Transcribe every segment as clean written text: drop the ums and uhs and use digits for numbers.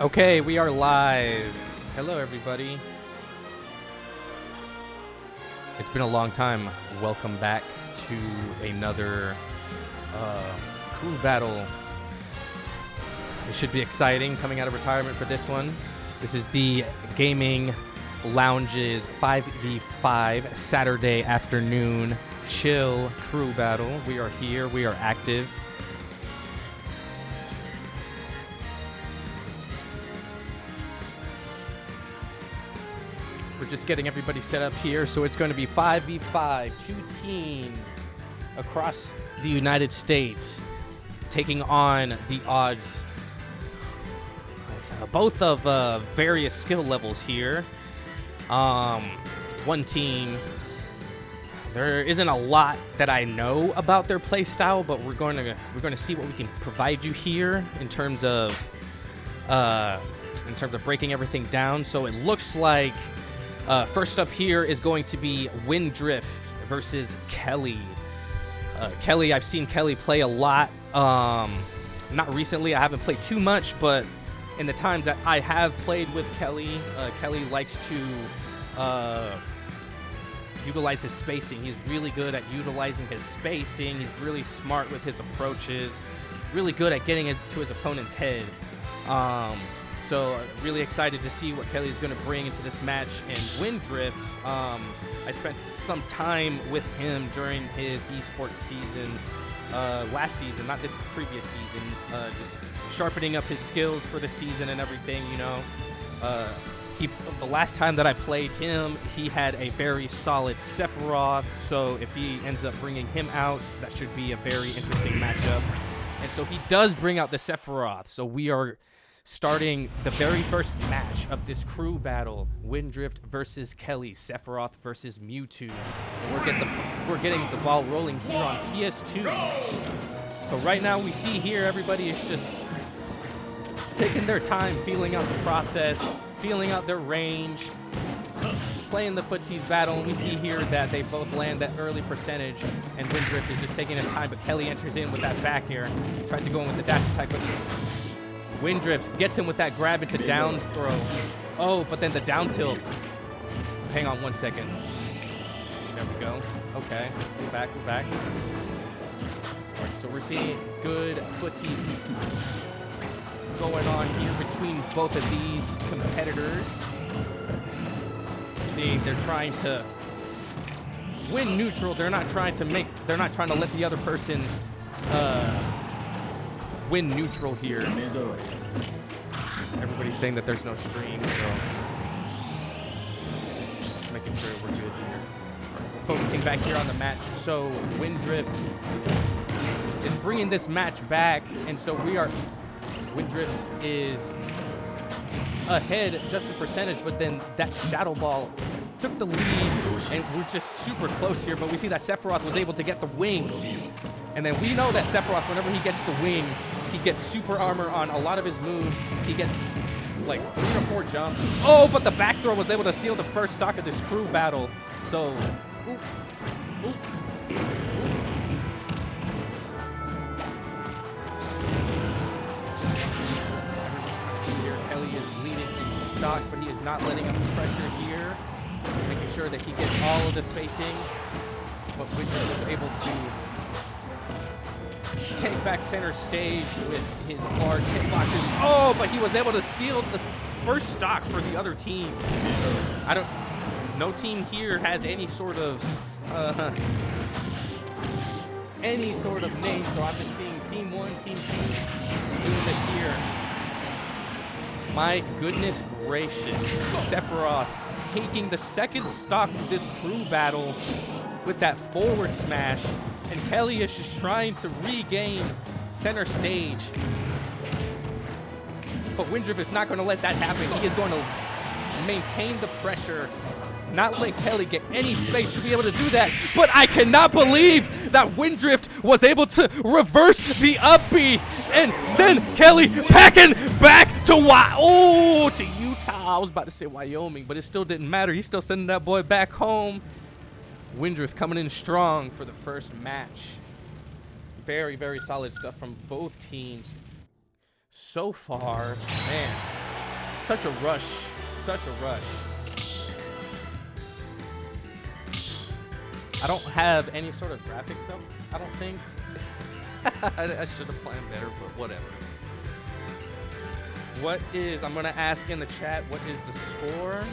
Okay, we are live. Hello, everybody. It's been a long time. Welcome back to another crew battle. It should be exciting coming out of retirement for this one. This is the Gaming Lounge's 5v5 Saturday afternoon chill crew battle. We are here. We are active. We're just getting everybody set up here, so it's going to be 5v5, two teams across the United States taking on the odds. Both of various skill levels here. One team, there isn't a lot that I know about their play style, but we're going to see what we can provide you here in terms of breaking everything down. So it looks like first up here is going to be Windrift versus Kelly. Kelly, I've seen Kelly play a lot. Not recently, I haven't played too much, but in the times that I have played with Kelly, Kelly likes to utilize his spacing. He's really good at utilizing his spacing. He's really smart with his approaches, really good at getting to his opponent's head. So really excited to see what Kelly's going to bring into this match. And Windrift, I spent some time with him during his esports season last season, not this previous season, just sharpening up his skills for the season and everything, you know. The last time that I played him, he had a very solid Sephiroth, so if he ends up bringing him out, that should be a very interesting matchup. And so he does bring out the Sephiroth, so we are starting the very first match of this crew battle, Windrift versus Kelly, Sephiroth versus Mewtwo. We're getting the ball rolling here on PS2. So right now we see here everybody is just taking their time, feeling out the process, feeling out their range, playing the footsies battle, and we see here that they both land that early percentage, and Windrift is just taking his time, but Kelly enters in with that back air, tries to go in with the dash attack, but Windrift gets him with that grab into down throw. Oh, but then the down tilt. Hang on 1 second. There we go. Okay, we're back. All right, so we're seeing good footsie going on here between both of these competitors. See, they're trying to win neutral. They're not trying to let the other person win neutral here. Everybody's saying that there's no stream, so making sure we're good here. We're focusing back here on the match. So Windrift is bringing this match back, and so Windrift is ahead just a percentage, but then that Shadow Ball took the lead, and we're just super close here, but we see that Sephiroth was able to get the wing. And then we know that Sephiroth, whenever he gets the wing, he gets super armor on a lot of his moves. He gets like 3 or 4 jumps. Oh, but the back throw was able to seal the first stock of this crew battle. So, Here, Kelly is leading in stock, but he is not letting up the pressure here. Making sure that he gets all of the spacing. But Windrift was able to take back center stage with his large hitboxes. Oh, but he was able to seal the first stock for the other team. No team here has any sort of name, so I'm just seeing Team 1, Team 2 doing this here. My goodness gracious, Sephiroth taking the second stock of this crew battle with that forward smash. And Kelly is just trying to regain center stage. But Windrift is not going to let that happen. He is going to maintain the pressure, not let Kelly get any space to be able to do that. But I cannot believe that Windrift was able to reverse the up B and send Kelly packing back to Utah. I was about to say Wyoming, but it still didn't matter. He's still sending that boy back home. Windrift coming in strong for the first match. Very, very solid stuff from both teams so far. Man, Such a rush. Such a rush. I don't have any sort of graphics up, I don't think. I should have planned better, but whatever. What is, I'm going to ask in the chat, what is the score?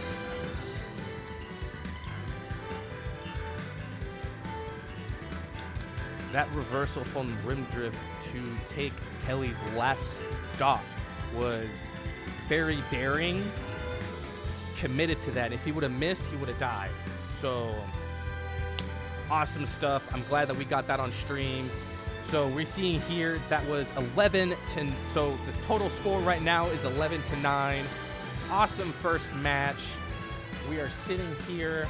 That reversal from Rim Drift to take Kelly's last stock was very daring. Committed to that. If he would have missed, he would have died. So awesome stuff. I'm glad that we got that on stream. So we're seeing here that was 11 to, so this total score right now is 11 to 9. Awesome first match. We are sitting here,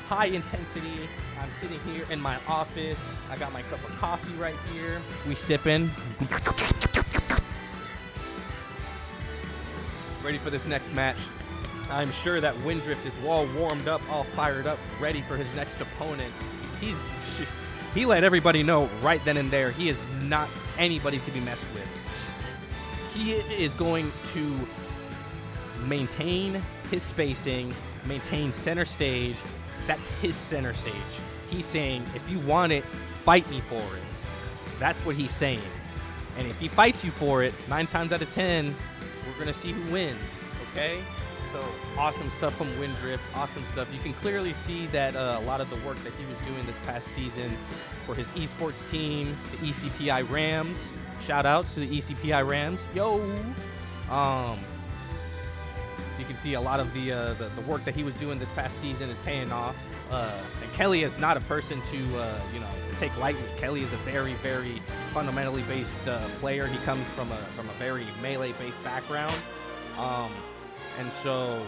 high intensity. I'm sitting here in my office. I got my cup of coffee right here. We sipping. Ready for this next match. I'm sure that Windrift is all warmed up, all fired up, ready for his next opponent. He let everybody know right then and there he is not anybody to be messed with. He is going to maintain his spacing, maintain center stage. That's his center stage. He's saying, if you want it, fight me for it. That's what he's saying. And if he fights you for it, 9 times out of 10, we're going to see who wins, okay? So awesome stuff from Windrift, awesome stuff. You can clearly see that a lot of the work that he was doing this past season for his esports team, the ECPI Rams. Shout outs to the ECPI Rams. Yo! You can see a lot of the work that he was doing this past season is paying off. And Kelly is not a person to to take lightly. Kelly is a very, very fundamentally based player. He comes from a very melee based background. And so,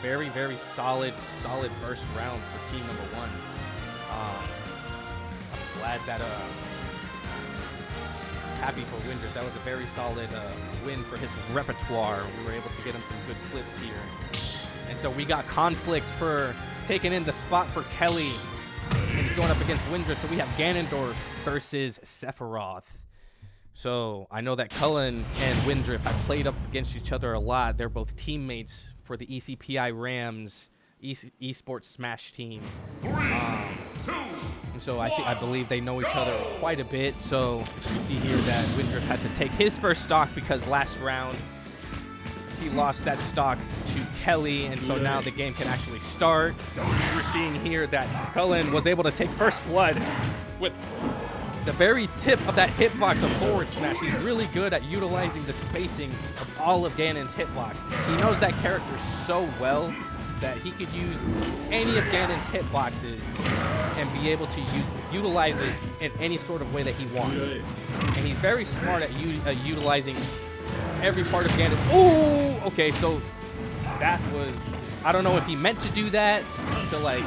very, very solid first round for team number 1. I'm glad that, happy for Windrift. That was a very solid win for his repertoire. We were able to get him some good clips here. And so we got Conflict for taking in the spot for Kelly. And he's going up against Windrift. So we have Ganondorf versus Sephiroth. So I know that Cullen and Windrift have played up against each other a lot. They're both teammates for the ECPI Rams esports Smash team. And so I believe they know each other quite a bit. So you see here that Windrift has to take his first stock because last round he lost that stock to Kelly, and so now the game can actually start. We're seeing here that Cullen was able to take first blood with the very tip of that hitbox of forward smash. He's really good at utilizing the spacing of all of Ganon's hitbox. He knows that character so well that he could use any of Ganon's hitboxes and be able to utilize it in any sort of way that he wants. And he's very smart at utilizing every part of Ganon. Oh, okay, so that was, I don't know if he meant to do that to like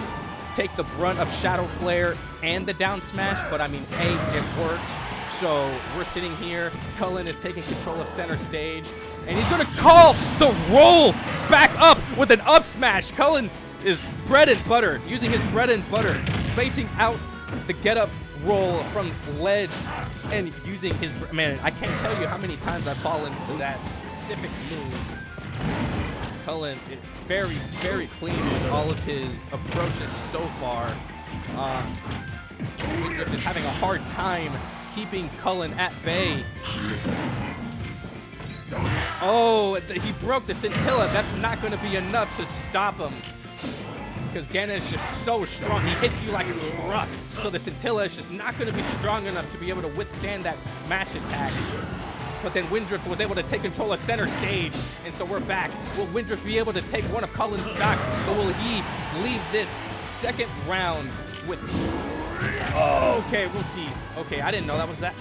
take the brunt of Shadow Flare and the down smash, but I mean, it worked. So we're sitting here, Cullen is taking control of center stage, and he's gonna call the roll back up with an up smash. Cullen is bread and butter, using his bread and butter, spacing out the get up roll from ledge and using his, man, I can't tell you how many times I've fallen to that specific move. Cullen, very, very clean with all of his approaches so far. Windrift is having a hard time keeping Cullen at bay. Oh, he broke the Scintilla. That's not going to be enough to stop him, because Ganon is just so strong. He hits you like a truck. So the Scintilla is just not going to be strong enough to be able to withstand that smash attack. But then Windrift was able to take control of center stage, and so we're back. Will Windrift be able to take one of Cullen's stocks, or will he leave this second round with... Oh, okay, we'll see. Okay, I didn't know that was that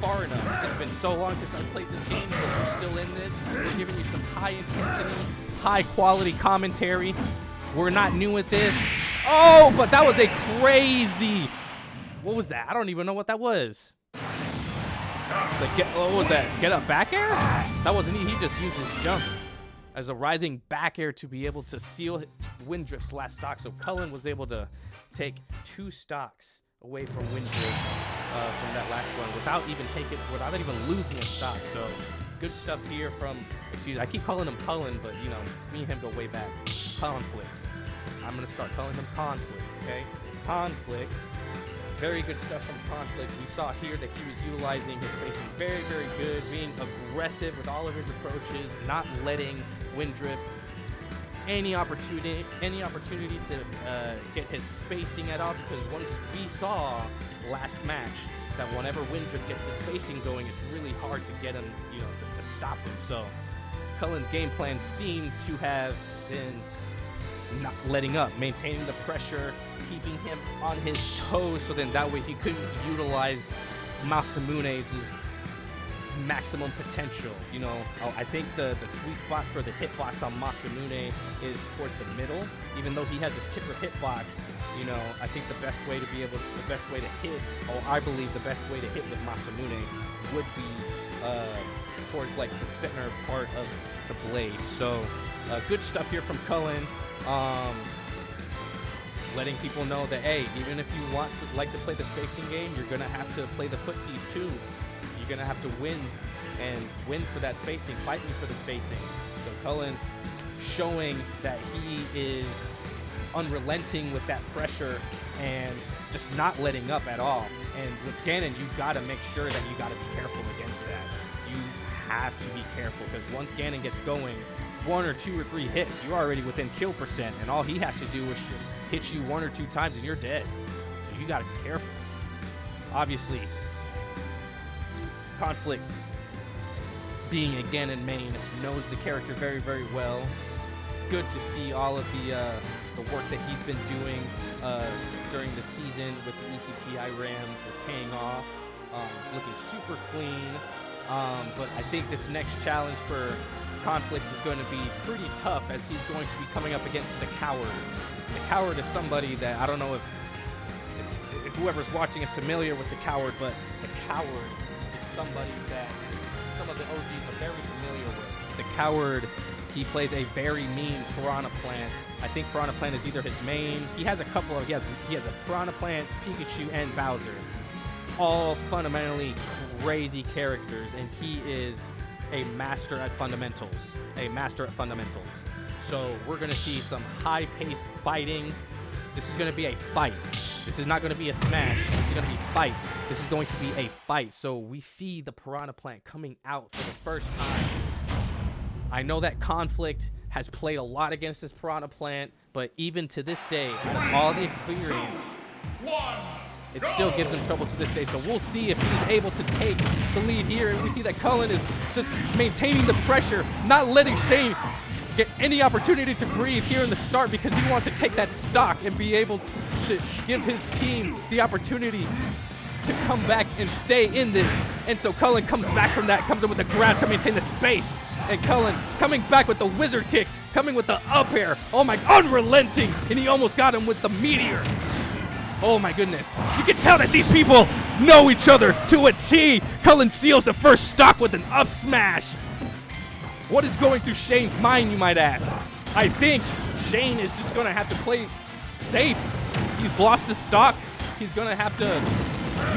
far enough. It's been so long since I played this game, but we're still in this. We're giving you some high-intensity, high-quality commentary. We're not new at this. Oh, but that was a crazy... What was that? I don't even know what that was. What was that? Get up back air? That wasn't he just used his jump as a rising back air to be able to seal Windrift's last stock. So Cullen was able to take 2 stocks away from Windrift from that last one without even losing a stock. So good stuff here from, I keep calling him Cullen, but you know, me and him go way back. Conflict. I'm gonna start calling him Conflict, okay? Conflict. Very good stuff from Conflict. We saw here that he was utilizing his spacing very, very good, being aggressive with all of his approaches, not letting Windrift any opportunity to get his spacing at all, because once we saw last match that whenever Windrift gets his spacing going, it's really hard to get him, you know, to stop him. So Cullen's game plan seemed to have been not letting up, maintaining the pressure, keeping him on his toes, so then that way he couldn't utilize Masamune's maximum potential. You know, I think the sweet spot for the hitbox on Masamune is towards the middle. Even though he has his tipper hitbox, you know, I think the best way to hit, or I believe the best way to hit with Masamune would be towards like the center part of the blade. So good stuff here from Cullen. Letting people know that, hey, even if you want to like to play the spacing game, you're gonna have to play the footsies too. You're gonna have to win for that spacing, fight me for the spacing. So Cullen showing that he is unrelenting with that pressure and just not letting up at all. And with Ganon, you gotta make sure that you gotta be careful against that. You have to be careful, because once Ganon gets going, 1 or 2 or 3 hits, you're already within kill percent, and all he has to do is just hit you 1 or 2 times and you're dead. So you gotta be careful. Obviously, Conflict, being a Ganon main, knows the character very, very well. Good to see all of the work that he's been doing during the season with the ECPI Rams is paying off, looking super clean. But I think this next challenge for Conflict is going to be pretty tough, as he's going to be coming up against the Coward. The Coward is somebody that, I don't know if whoever's watching is familiar with the Coward, but the Coward is somebody that some of the OGs are very familiar with. The Coward, he plays a very mean Piranha Plant. I think Piranha Plant is either his main. He has a couple of, he has a Piranha Plant, Pikachu, and Bowser. All fundamentally crazy characters, and he is a master at fundamentals. So we're gonna see some high-paced fighting. This is gonna be a fight. This is not gonna be a smash. This is gonna be a fight. This is going to be a fight. So we see the Piranha Plant coming out for the first time. I know that Conflict has played a lot against this Piranha Plant, but even to this day, out of all the experience, it still gives him trouble to this day. So we'll see if he's able to take the lead here. And we see that Cullen is just maintaining the pressure, not letting Shane get any opportunity to breathe here in the start, because he wants to take that stock and be able to give his team the opportunity to come back and stay in this. And so Cullen comes back from that, comes in with the grab to maintain the space. And Cullen coming back with the wizard kick, coming with the up air. Oh my, unrelenting. And he almost got him with the meteor. Oh my goodness. You can tell that these people know each other to a T. Cullen seals the first stock with an up smash. What is going through Shane's mind, you might ask? I think Shane is just gonna have to play safe. He's lost the stock. He's gonna have to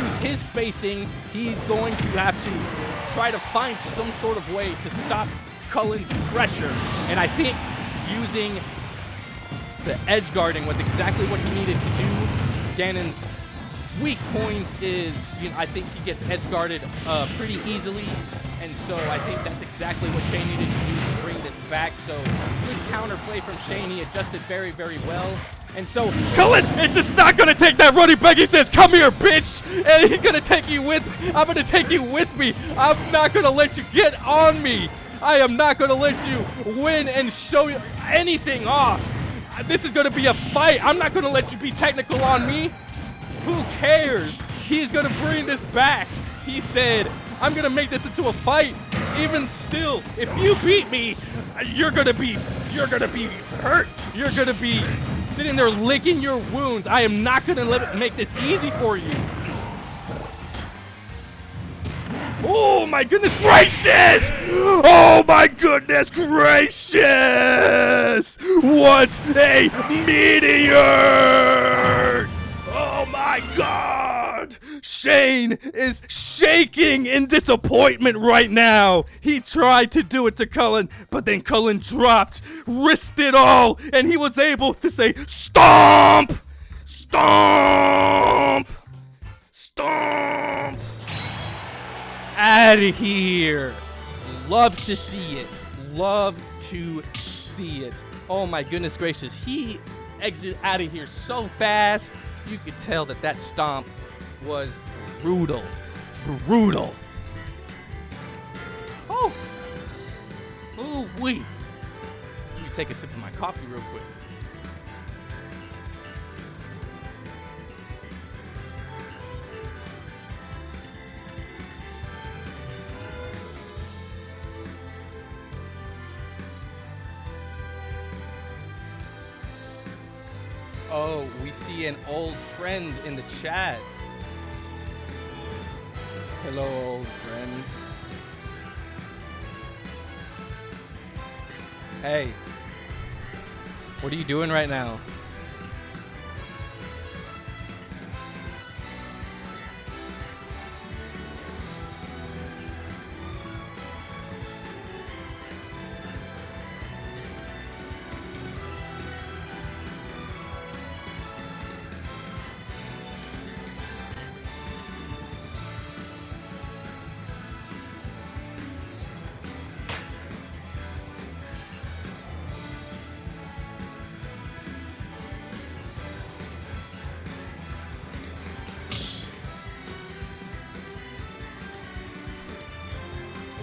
use his spacing. He's going to have to try to find some sort of way to stop Cullen's pressure. And I think using the edge guarding was exactly what he needed to do. Ganon's weak points is, you know, I think he gets edge guarded pretty easily. And so I think that's exactly what Shane needed to do to bring this back. So good counterplay from Shane. He adjusted very, very well. And so Cullen is just not going to take that running back. He says, come here, bitch. And he's going to take you with me. I'm going to take you with me. I'm not going to let you get on me. I am not going to let you win and show you anything off. This is going to be a fight. I'm not going to let you be technical on me. Who cares? He's going to bring this back. He said, I'm going to make this into a fight. Even still, if you beat me, you're going to be hurt. You're going to be sitting there licking your wounds. I am not going to make this easy for you. Oh my goodness gracious! Oh my goodness gracious! What a meteor! Oh my god! Shane is shaking in disappointment right now. He tried to do it to Cullen, but then Cullen dropped, risked it all, and he was able to say, "Stomp! Stomp! Stomp!" Out of here. Love to see it. Love to see it. Oh my goodness gracious. He exited out of here so fast. You could tell that stomp was brutal. Brutal. Oh. Ooh wee. Let me take a sip of my coffee real quick. Oh, we see an old friend in the chat. Hello, old friend. Hey, what are you doing right now?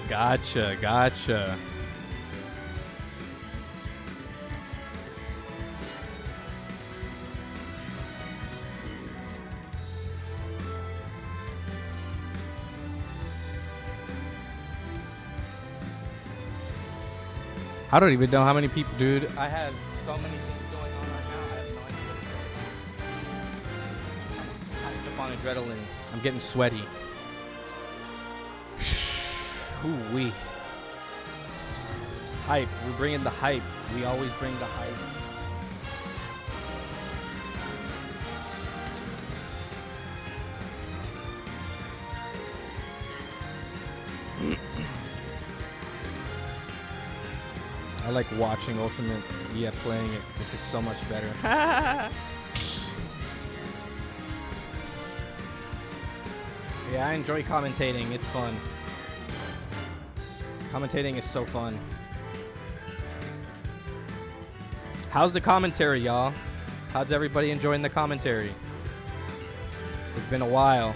Gotcha. I don't even know how many people, dude. I have so many things going on right now. I have no idea. I'm hyped up on adrenaline. I'm getting sweaty. Ooh-wee. Hype. We're bringing the hype. We always bring the hype. I like watching Ultimate. Yeah, playing it. This is so much better. Yeah, I enjoy commentating. It's fun. Commentating is so fun. How's the commentary, y'all? How's everybody enjoying the commentary? It's been a while.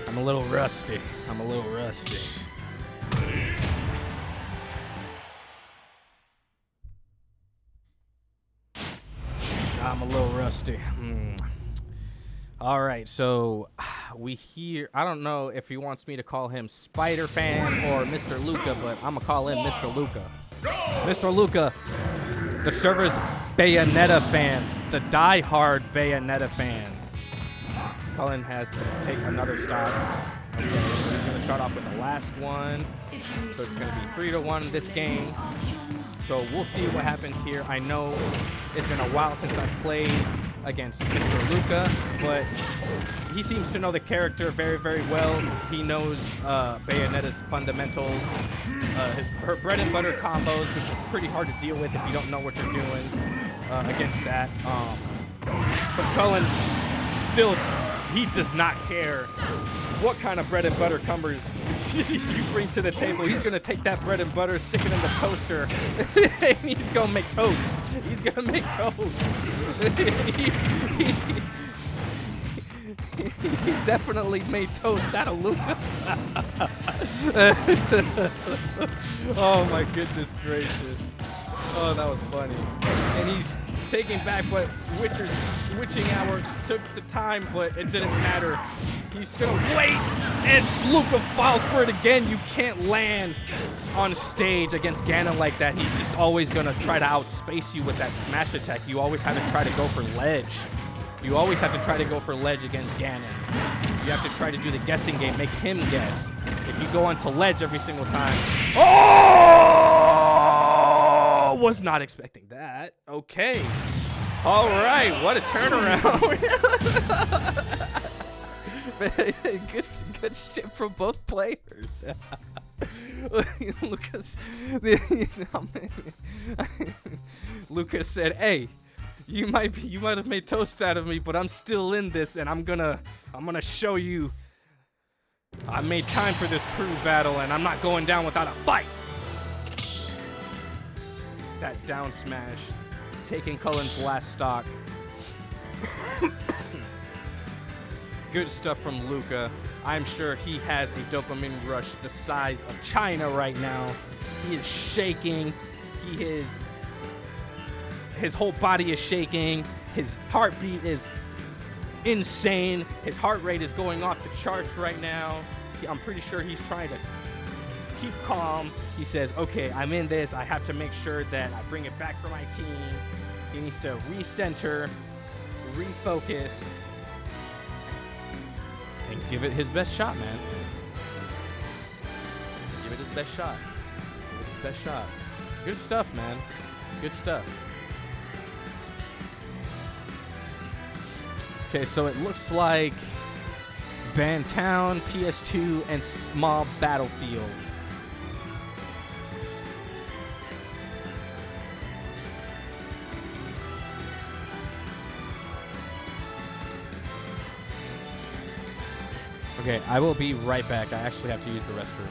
I'm a little rusty. I'm a little rusty. All right, so we hear, I don't know if he wants me to call him Spider Fan or Mr. Luca, but I'm gonna call him Mr. Luca. Mr. Luca, the server's Bayonetta fan, the die-hard Bayonetta fan. Cullen has to take another stop. Okay, he's gonna start off with the last one. So it's gonna be 3-1 this game. So we'll see what happens here. I know it's been a while since I played against Mr. Luca, but he seems to know the character very, very well. He knows Bayonetta's fundamentals, her bread and butter combos, which is pretty hard to deal with if you don't know what you're doing against that. But Cullen still, he does not care what kind of bread and butter combos you bring to the table. He's gonna take that bread and butter, stick it in the toaster, and he's gonna make toast. He's gonna make toast. He definitely made toast out of Luca. Oh my goodness gracious. Oh, that was funny. And he's taking back, but Witching Hour took the time, but it didn't matter. He's gonna wait, and Luca falls for it again. You can't land on stage against Ganon like that. He's just always gonna try to outspace you with that smash attack. You always have to try to go for ledge. You always have to try to go for ledge against Ganon. You have to try to do the guessing game, make him guess. If you go onto ledge every single time, oh, was not expecting that. Okay. All right, what a turnaround. good shit from both players. Lucas said, "Hey, you might have made toast out of me, but I'm still in this, and I'm gonna show you. I made time for this crew battle, and I'm not going down without a fight." That down smash, taking Cullen's last stock. Good stuff from Luca. I'm sure he has a dopamine rush the size of China right now. He is shaking. His whole body is shaking. His heartbeat is insane. His heart rate is going off the charts right now. I'm pretty sure he's trying to keep calm. He says, okay, I'm in this. I have to make sure that I bring it back for my team. He needs to recenter, refocus, and give it his best shot, man. Give it his best shot. Give it his best shot. Good stuff, man. Good stuff. Okay, so it looks like Bantown, PS2, and Small Battlefield. Okay, I will be right back. I actually have to use the restroom.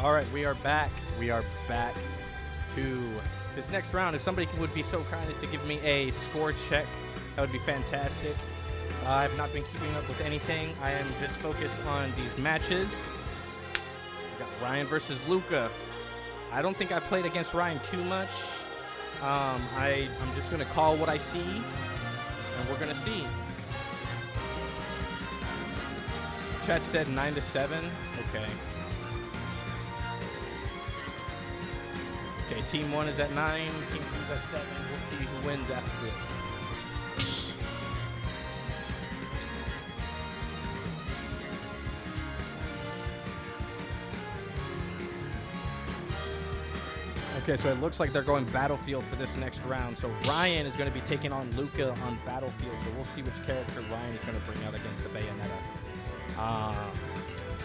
All right, we are back. We are back to this next round. If somebody would be so kind as to give me a score check, that would be fantastic. I have not been keeping up with anything. I am just focused on these matches. We got Ryan versus Luca. I don't think I played against Ryan too much. I'm just going to call what I see, and we're going to see. Chat said 9-7. Okay. Okay, team 1 is at 9, team 2 is at 7. We'll see who wins after this. Okay, so it looks like they're going Battlefield for this next round. So Ryan is going to be taking on Luca on Battlefield. So we'll see which character Ryan is going to bring out against the Bayonetta.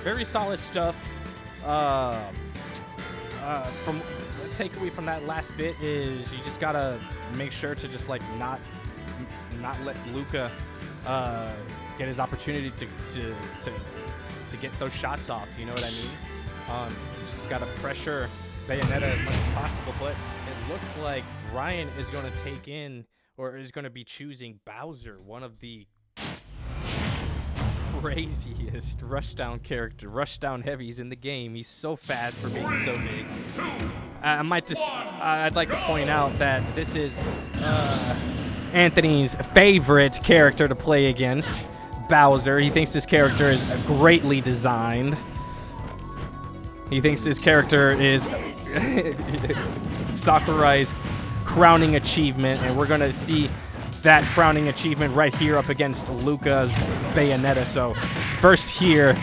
Very solid stuff. From the takeaway from that last bit is you just gotta make sure to just like not let Luca get his opportunity to get those shots off. You know what I mean? You just gotta pressure Bayonetta as much as possible. But it looks like Ryan is going to take in, or is going to be choosing Bowser, one of the craziest rushdown heavies in the game. He's so fast for being so big. I'd like to point out that this is Anthony's favorite character to play against, Bowser. He thinks this character is greatly designed. He thinks this character is Sakurai's crowning achievement, and we're going to see that crowning achievement right here up against Luca's Bayonetta. So first here.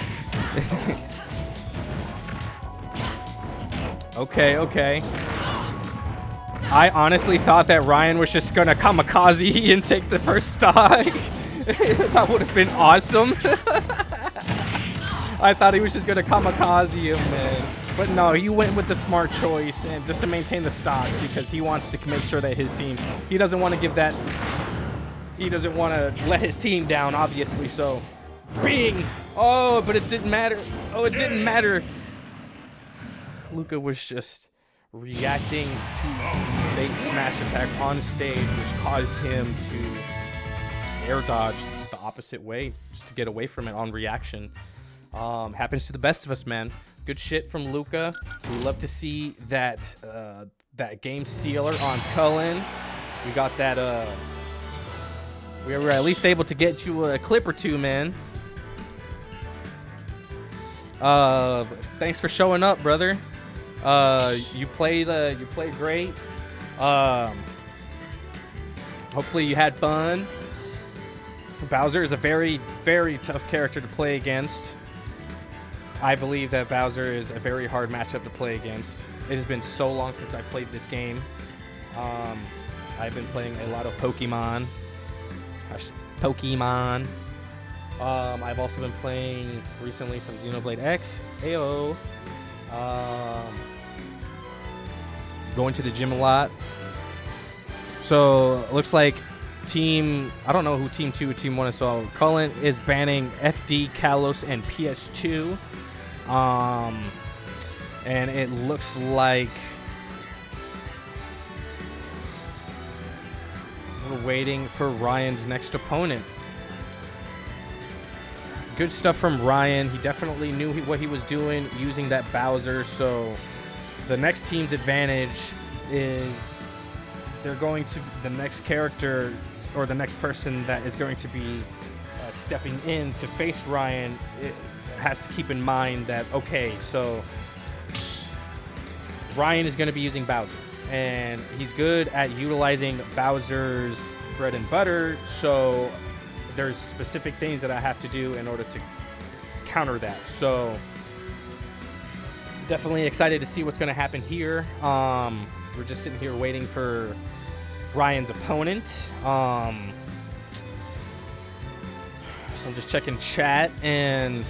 Okay. I honestly thought that Ryan was just going to kamikaze and take the first stock. That would have been awesome. I thought he was just going to kamikaze him, man. But no, he went with the smart choice, and just to maintain the stock, because he wants to make sure that his team, he doesn't want to give that, he doesn't want to let his team down, obviously. So, bing! Oh, but it didn't matter. Oh, it didn't matter. Luca was just reacting to bait smash attack on stage, which caused him to air dodge the opposite way, just to get away from it on reaction. Happens to the best of us, man. Good shit from Luca. We love to see that that game sealer on Cullen. We got that. We were at least able to get you a clip or two, man. Thanks for showing up, brother. You played great. Hopefully you had fun. Bowser is a very, very tough character to play against. I believe that Bowser is a very hard matchup to play against. It has been so long since I played this game. I've been playing a lot of Pokemon. I've also been playing recently some Xenoblade X. Ayo. Going to the gym a lot. So, looks like I don't know who Team 2 or Team 1 is, so Cullen is banning FD, Kalos, and PS2. And it looks like we're waiting for Ryan's next opponent. Good stuff from Ryan. He definitely knew what he was doing using that Bowser. So the next team's advantage is the next character, or the next person that is going to be stepping in to face Ryan, it has to keep in mind that, okay, so Ryan is going to be using Bowser, and he's good at utilizing Bowser's bread and butter, so there's specific things that I have to do in order to counter that. So definitely excited to see what's going to happen here. We're just sitting here waiting for Ryan's opponent. So I'm just checking chat, and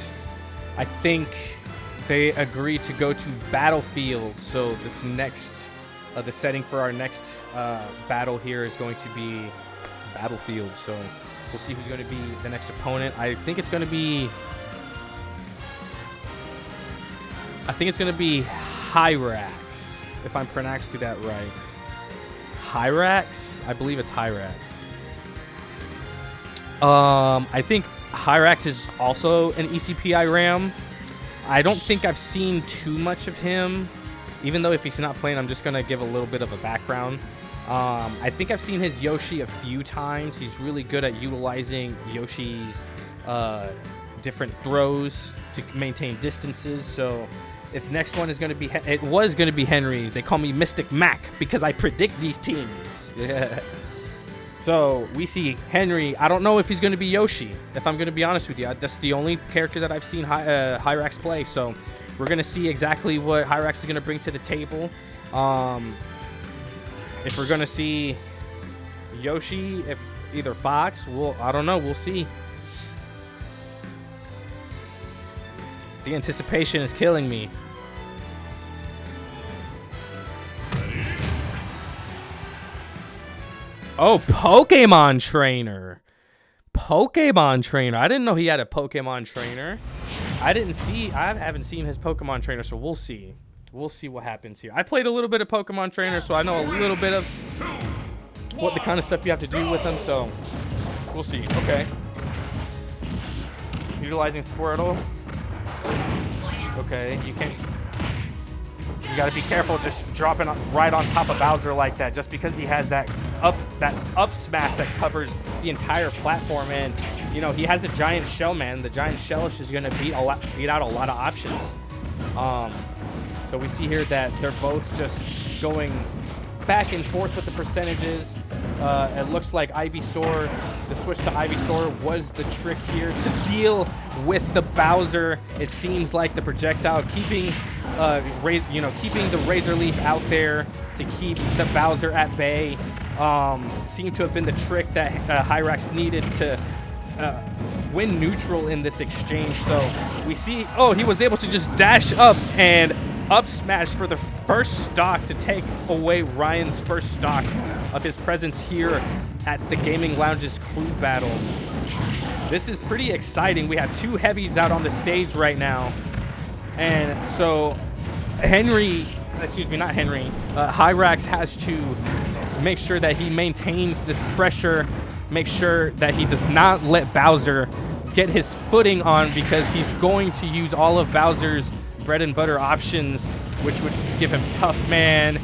I think they agreed to go to Battlefield. So this next, the setting for our next battle here is going to be Battlefield. So we'll see who's going to be the next opponent. I think it's going to be Hyrax, if I'm pronouncing that right. Hyrax? I believe it's Hyrax. I think Hyrax is also an ECPI RAM. I don't think I've seen too much of him, even though if he's not playing, I'm just going to give a little bit of a background. I think I've seen his Yoshi a few times. He's really good at utilizing Yoshi's different throws to maintain distances. So If next one is going to be, it was going to be Henry. They call me Mystic Mac because I predict these teams. Yeah. So we see Henry. I don't know if he's going to be Yoshi, if I'm going to be honest with you. That's the only character that I've seen Hyrax play. So we're going to see exactly what Hyrax is going to bring to the table. If we're going to see Yoshi, if either Fox, I don't know. We'll see. The anticipation is killing me. Oh, Pokemon Trainer. Pokemon Trainer. I didn't know he had a Pokemon Trainer. I haven't seen his Pokemon Trainer, so we'll see. We'll see what happens here. I played a little bit of Pokemon Trainer, so I know a little bit of what the kind of stuff you have to do with them, so we'll see. Okay. Utilizing Squirtle. Okay, you gotta be careful just dropping right on top of Bowser like that, just because he has that up smash that covers the entire platform, and you know he has a giant shell, man. The giant shell is gonna beat out a lot of options. So we see here that they're both just going back and forth with the percentages. It looks like Ivysaur, the switch to Ivysaur was the trick here to deal with the Bowser. It seems like the projectile keeping the Razor Leaf out there to keep the Bowser at bay seemed to have been the trick that Hyrax needed to win neutral in this exchange. So we see, oh, he was able to just dash up and up smash for the first stock to take away Ryan's first stock of his presence here at the Gaming Lounge's crew battle. This is pretty exciting. We have two heavies out on the stage right now. And so Hyrax has to make sure that he maintains this pressure, make sure that he does not let Bowser get his footing on, because he's going to use all of Bowser's bread and butter options, which would give him Tough Man.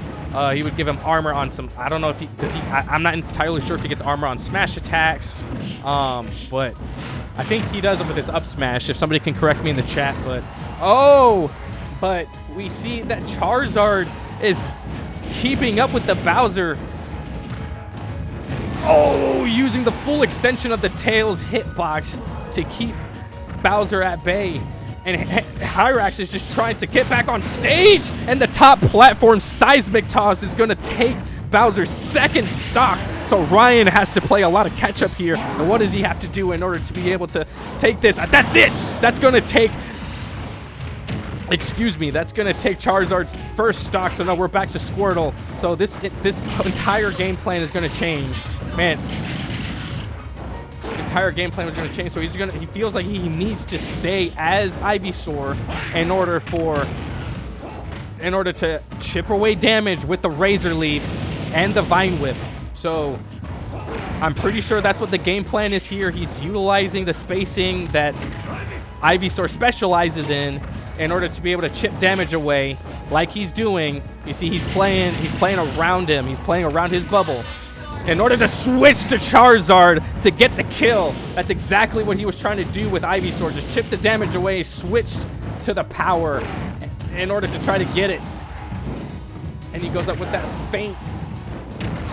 He would give him armor on some, I don't know if he does. I'm not entirely sure if he gets armor on smash attacks, but I think he does it with his up smash. If somebody can correct me in the chat, but we see that Charizard is keeping up with the Bowser. Oh, using the full extension of the Tails hitbox to keep Bowser at bay. And Hyrax is just trying to get back on stage, and the top platform Seismic Toss is going to take Bowser's second stock. So Ryan has to play a lot of catch up here. And what does he have to do in order to be able to take this? That's it. That's going to take, that's going to take Charizard's first stock. So now we're back to Squirtle. So this entire game plan is going to change. Man, entire game plan was going to change, so he feels like he needs to stay as Ivysaur in order to chip away damage with the Razor Leaf and the Vine Whip. So I'm pretty sure that's what the game plan is here. He's utilizing the spacing that Ivysaur specializes in order to be able to chip damage away like he's doing. You see, he's playing around him. He's playing around his bubble in order to switch to Charizard to get the kill. That's exactly what he was trying to do with Ivysaur. Just chip the damage away, switched to the power in order to try to get it. And he goes up with that feint.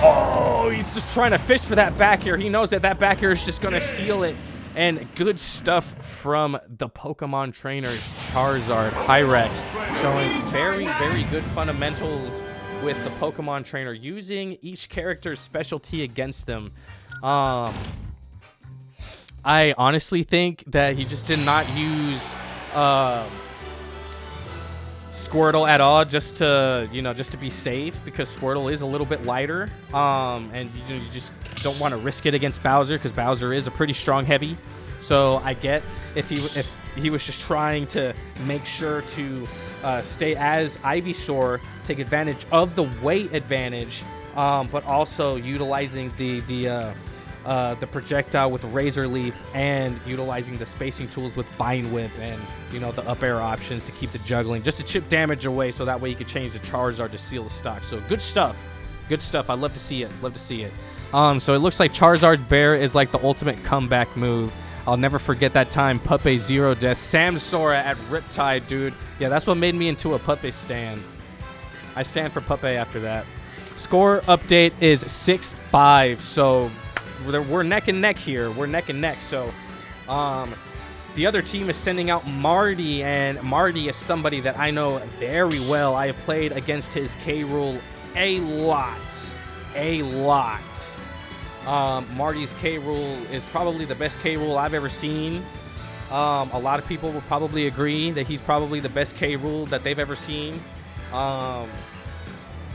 Oh, he's just trying to fish for that back air. He knows that back air is just going to seal it. And good stuff from the Pokemon trainers, Charizard, Hyrax, showing very, very good fundamentals with the Pokemon trainer, using each character's specialty against them. I honestly think that he just did not use Squirtle at all, just to be safe, because Squirtle is a little bit lighter, and you just don't want to risk it against Bowser, because Bowser is a pretty strong heavy. So I get if he was just trying to make sure to stay as Ivysaur, take advantage of the weight advantage, but also utilizing the projectile with the Razor Leaf, and utilizing the spacing tools with Vine Whip and the up air options to keep the juggling, just to chip damage away, so that way you could change the Charizard to seal the stock. So good stuff. I love to see it. So it looks like Charizard's Bear is like the ultimate comeback move. I'll never forget that time Puppe Zero Death Samsora at Riptide, dude. Yeah, that's what made me into a Puppey stan. I stand for Puppey after that. Score update is 6-5, so we're neck and neck here. We're neck and neck. So the other team is sending out Marty, and Marty is somebody that I know very well. I have played against his K. Rool a lot. Marty's K. Rool is probably the best K. Rool I've ever seen. A lot of people will probably agree that he's probably the best K. Rool that they've ever seen.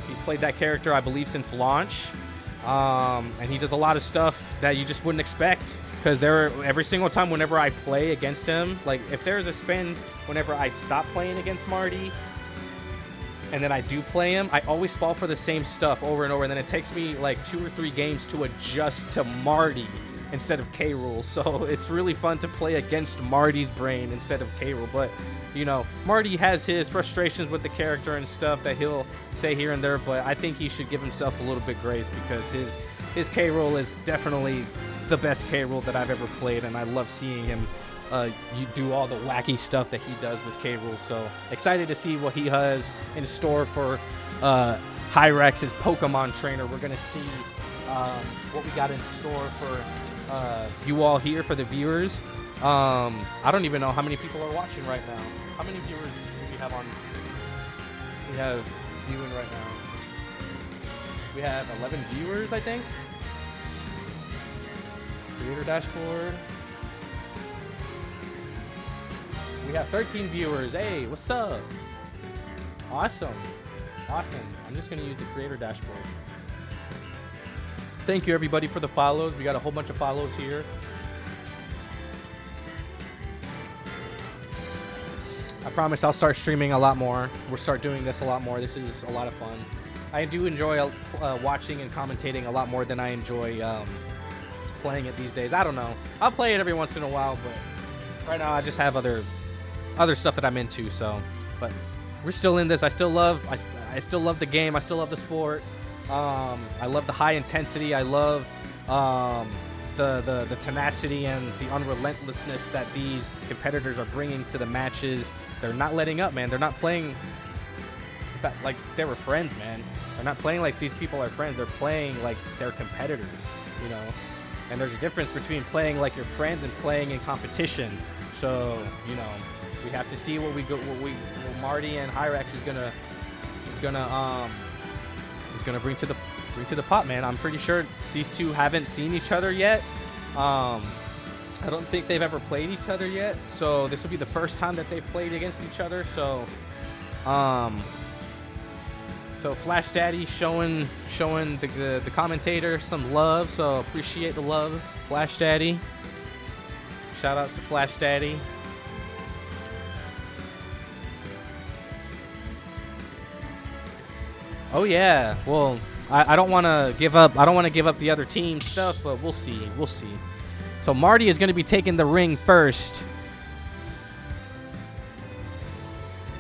He's played that character, I believe, since launch. And he does a lot of stuff that you just wouldn't expect. Because every single time whenever I play against him, like if there's a spin whenever I stop playing against Marty and then I do play him, I always fall for the same stuff over and over. And then it takes me like 2 or 3 games to adjust to Marty instead of K. Rool. So it's really fun to play against Marty's brain instead of K. Rool. But, you know, Marty has his frustrations with the character and stuff that he'll say here and there. But I think he should give himself a little bit grace because his K. Rool is definitely the best K. Rool that I've ever played. And I love seeing him you do all the wacky stuff that he does with K. Rool. So excited to see what he has in store for Hyrax, his Pokemon trainer. We're going to see what we got in store for you all here, for the viewers. I don't even know how many people are watching right now. How many viewers do we have on? We have viewing right now. We have 11 viewers, I think. Creator dashboard. We have 13 viewers. Hey, what's up? Awesome. I'm just going to use the creator dashboard. Thank you, everybody, for the follows. We got a whole bunch of follows here. I promise I'll start streaming a lot more. We'll start doing this a lot more. This is a lot of fun. I do enjoy watching and commentating a lot more than I enjoy playing it these days. I don't know. I'll play it every once in a while, but right now I just have other stuff that I'm into. So, but we're still in this. I still love the game. I still love the sport. I love the high intensity. I love the tenacity and the unrelentlessness that these competitors are bringing to the matches. They're not letting up, man. They're not playing like they were friends, man. They're not playing like these people are friends. They're playing like they're competitors, you know. And there's a difference between playing like your friends and playing in competition. So, you know, we have to see what Marty and Hyrax is gonna bring to the pot, man. I'm pretty sure these two haven't seen each other yet. I don't think they've ever played each other yet. So this will be the first time that they've played against each other. So, so Flash Daddy showing the commentator some love. So appreciate the love, Flash Daddy. Shout outs to Flash Daddy. Oh yeah. Well, I don't want to give up. I don't want to give up the other team stuff, but we'll see. We'll see. So Marty is going to be taking the ring first.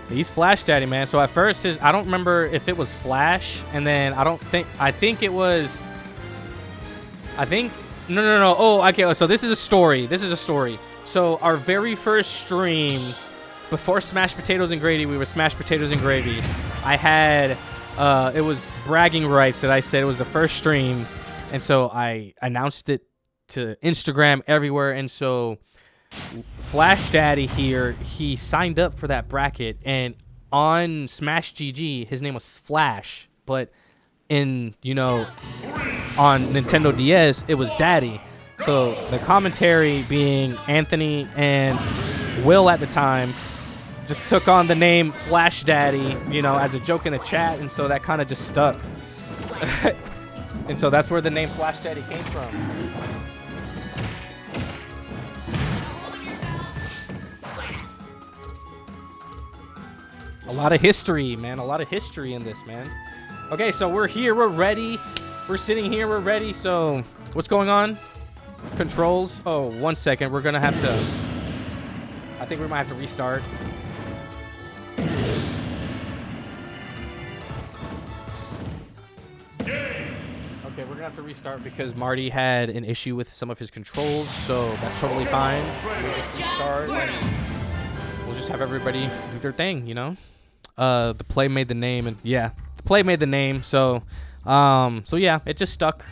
He's Flash Daddy, man. So at first, I don't remember if it was Flash, and then I think it was. No. Oh, okay. So this is a story. So our very first stream before Smashed Potatoes and Gravy, we were Smashed Potatoes and Gravy. I had. It was bragging rights that I said it was the first stream, and so I announced it to Instagram everywhere. And so Flash Daddy here, he signed up for that bracket, and on Smash GG his name was Flash, but on Nintendo DS it was Daddy. So the commentary being Anthony and Will at the time just took on the name Flash Daddy, as a joke in the chat, and so that kind of just stuck. And so that's where the name Flash Daddy came from. A lot of history, man. A lot of history in this, man. Okay, so we're here. We're ready. We're sitting here. We're ready. So what's going on? Controls. Oh, 1 second. We're going to have to... I think we might have to restart. Okay, we're going to have to restart because Marty had an issue with some of his controls. So that's totally fine. We'll just restart. we'll just have everybody do their thing, you know. The play made the name, and yeah, the play made the name. So yeah, it just stuck.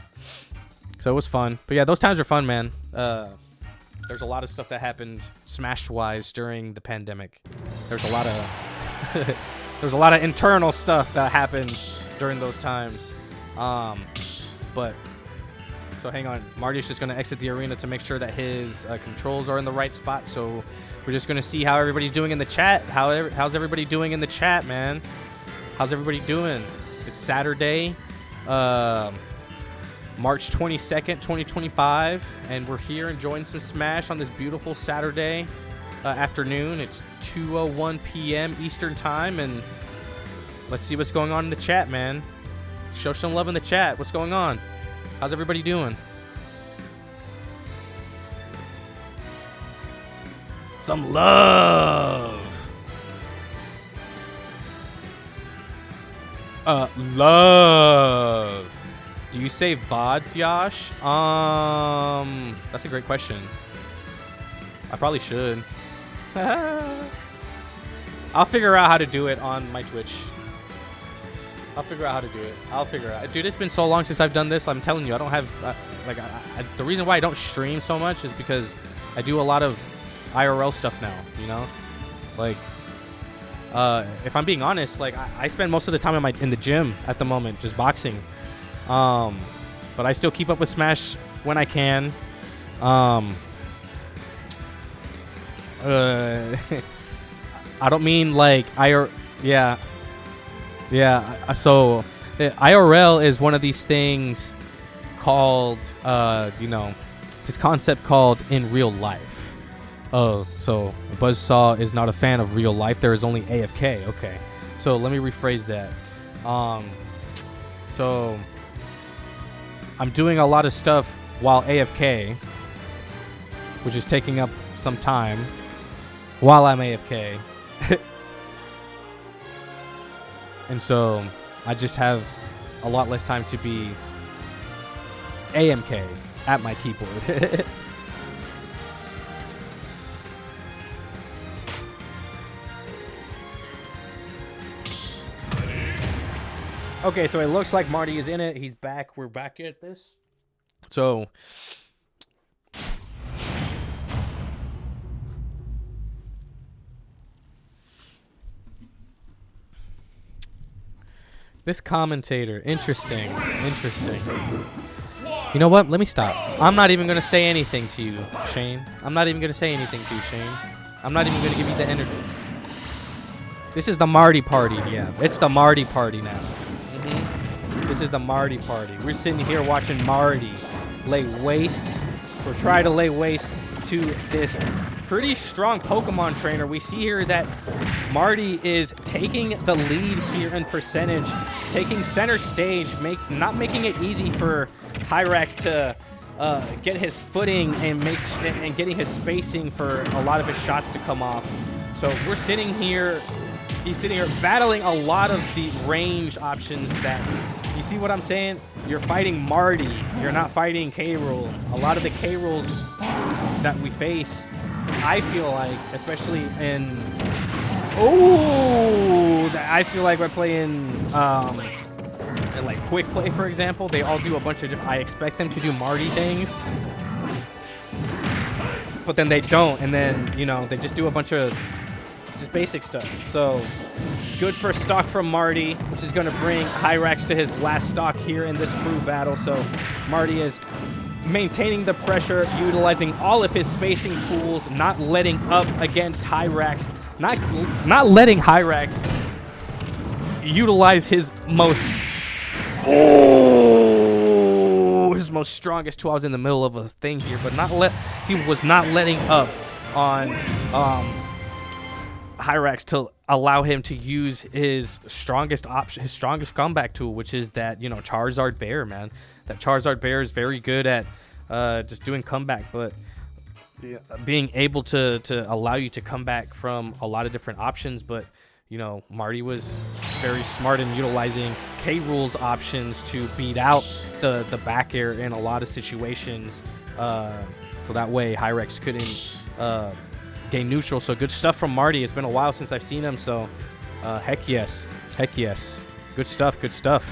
So it was fun. But yeah, those times were fun, man. There's a lot of stuff that happened Smash-wise during the pandemic. There's a lot of there's a lot of internal stuff that happened during those times. But so hang on, Marty's just gonna exit the arena to make sure that his controls are in the right spot. So we're just gonna see how everybody's doing in the chat. How's everybody doing in the chat, man? How's everybody doing? It's Saturday, March 22nd, 2025, and we're here enjoying some Smash on this beautiful Saturday afternoon. It's 2:01 p.m. Eastern time, and let's see what's going on in the chat, man. Show some love in the chat. What's going on? How's everybody doing? Some love. Love. Do you say VODs, Yash? That's a great question. I probably should. I'll figure out how to do it on my Twitch. I'll figure out how to do it. I'll figure it out. Dude, it's been so long since I've done this. I'm telling you, I don't have... the reason why I don't stream so much is because I do a lot of IRL stuff now, you know? Like, if I'm being honest, like, I spend most of the time in the gym at the moment, just boxing. But I still keep up with Smash when I can. I don't mean like yeah. So IRL is one of these things called, you know, it's this concept called in real life. Oh, so Buzzsaw is not a fan of real life. There is only AFK. Okay, so let me rephrase that. So I'm doing a lot of stuff while AFK, which is taking up some time while I'm AFK. And so I just have a lot less time to be AMK at my keyboard. Okay, so it looks like Marty is in it. He's back. We're back at this. So this commentator, interesting. You know what? Let me stop. I'm not even going to say anything to you, Shane. I'm not even going to say anything to you, Shane. I'm not even going to give you the energy. This is the Marty party, yeah. It's the Marty party now. This is the Marty party. We're sitting here watching Marty lay waste. We're trying to lay waste to this pretty strong Pokemon trainer. We see here that Marty is taking the lead here in percentage, taking center stage, not making it easy for Hyrax to get his footing and getting his spacing for a lot of his shots to come off. So we're sitting here. He's sitting here battling a lot of the range options that, you see what I'm saying? You're fighting Marty. You're not fighting K-Rool. A lot of the K-Rools that we face, I feel like, especially in... Oh! I feel like we're playing, like, Quick Play, for example. They all do a bunch of different... I expect them to do Marty things. But then they don't. And then, you know, they just do a bunch of... just basic stuff. So good for stock from Marty, which is going to bring Hyrax to his last stock here in this crew battle. So Marty is maintaining the pressure, utilizing all of his spacing tools, not letting up against Hyrax, not letting Hyrax utilize his most his most strongest tool. I was in the middle of a thing here, but he was not letting up on Hyrax to allow him to use his strongest option, his strongest comeback tool, which is that, you know, Charizard Bear, man. That Charizard Bear is very good at just doing comeback, but being able to allow you to come back from a lot of different options. But, you know, Marty was very smart in utilizing K-Rool's options to beat out the back air in a lot of situations. So that way Hyrax couldn't gain neutral. So good stuff from Marty. It's been a while since I've seen him. So heck yes. Heck yes. Good stuff. Good stuff.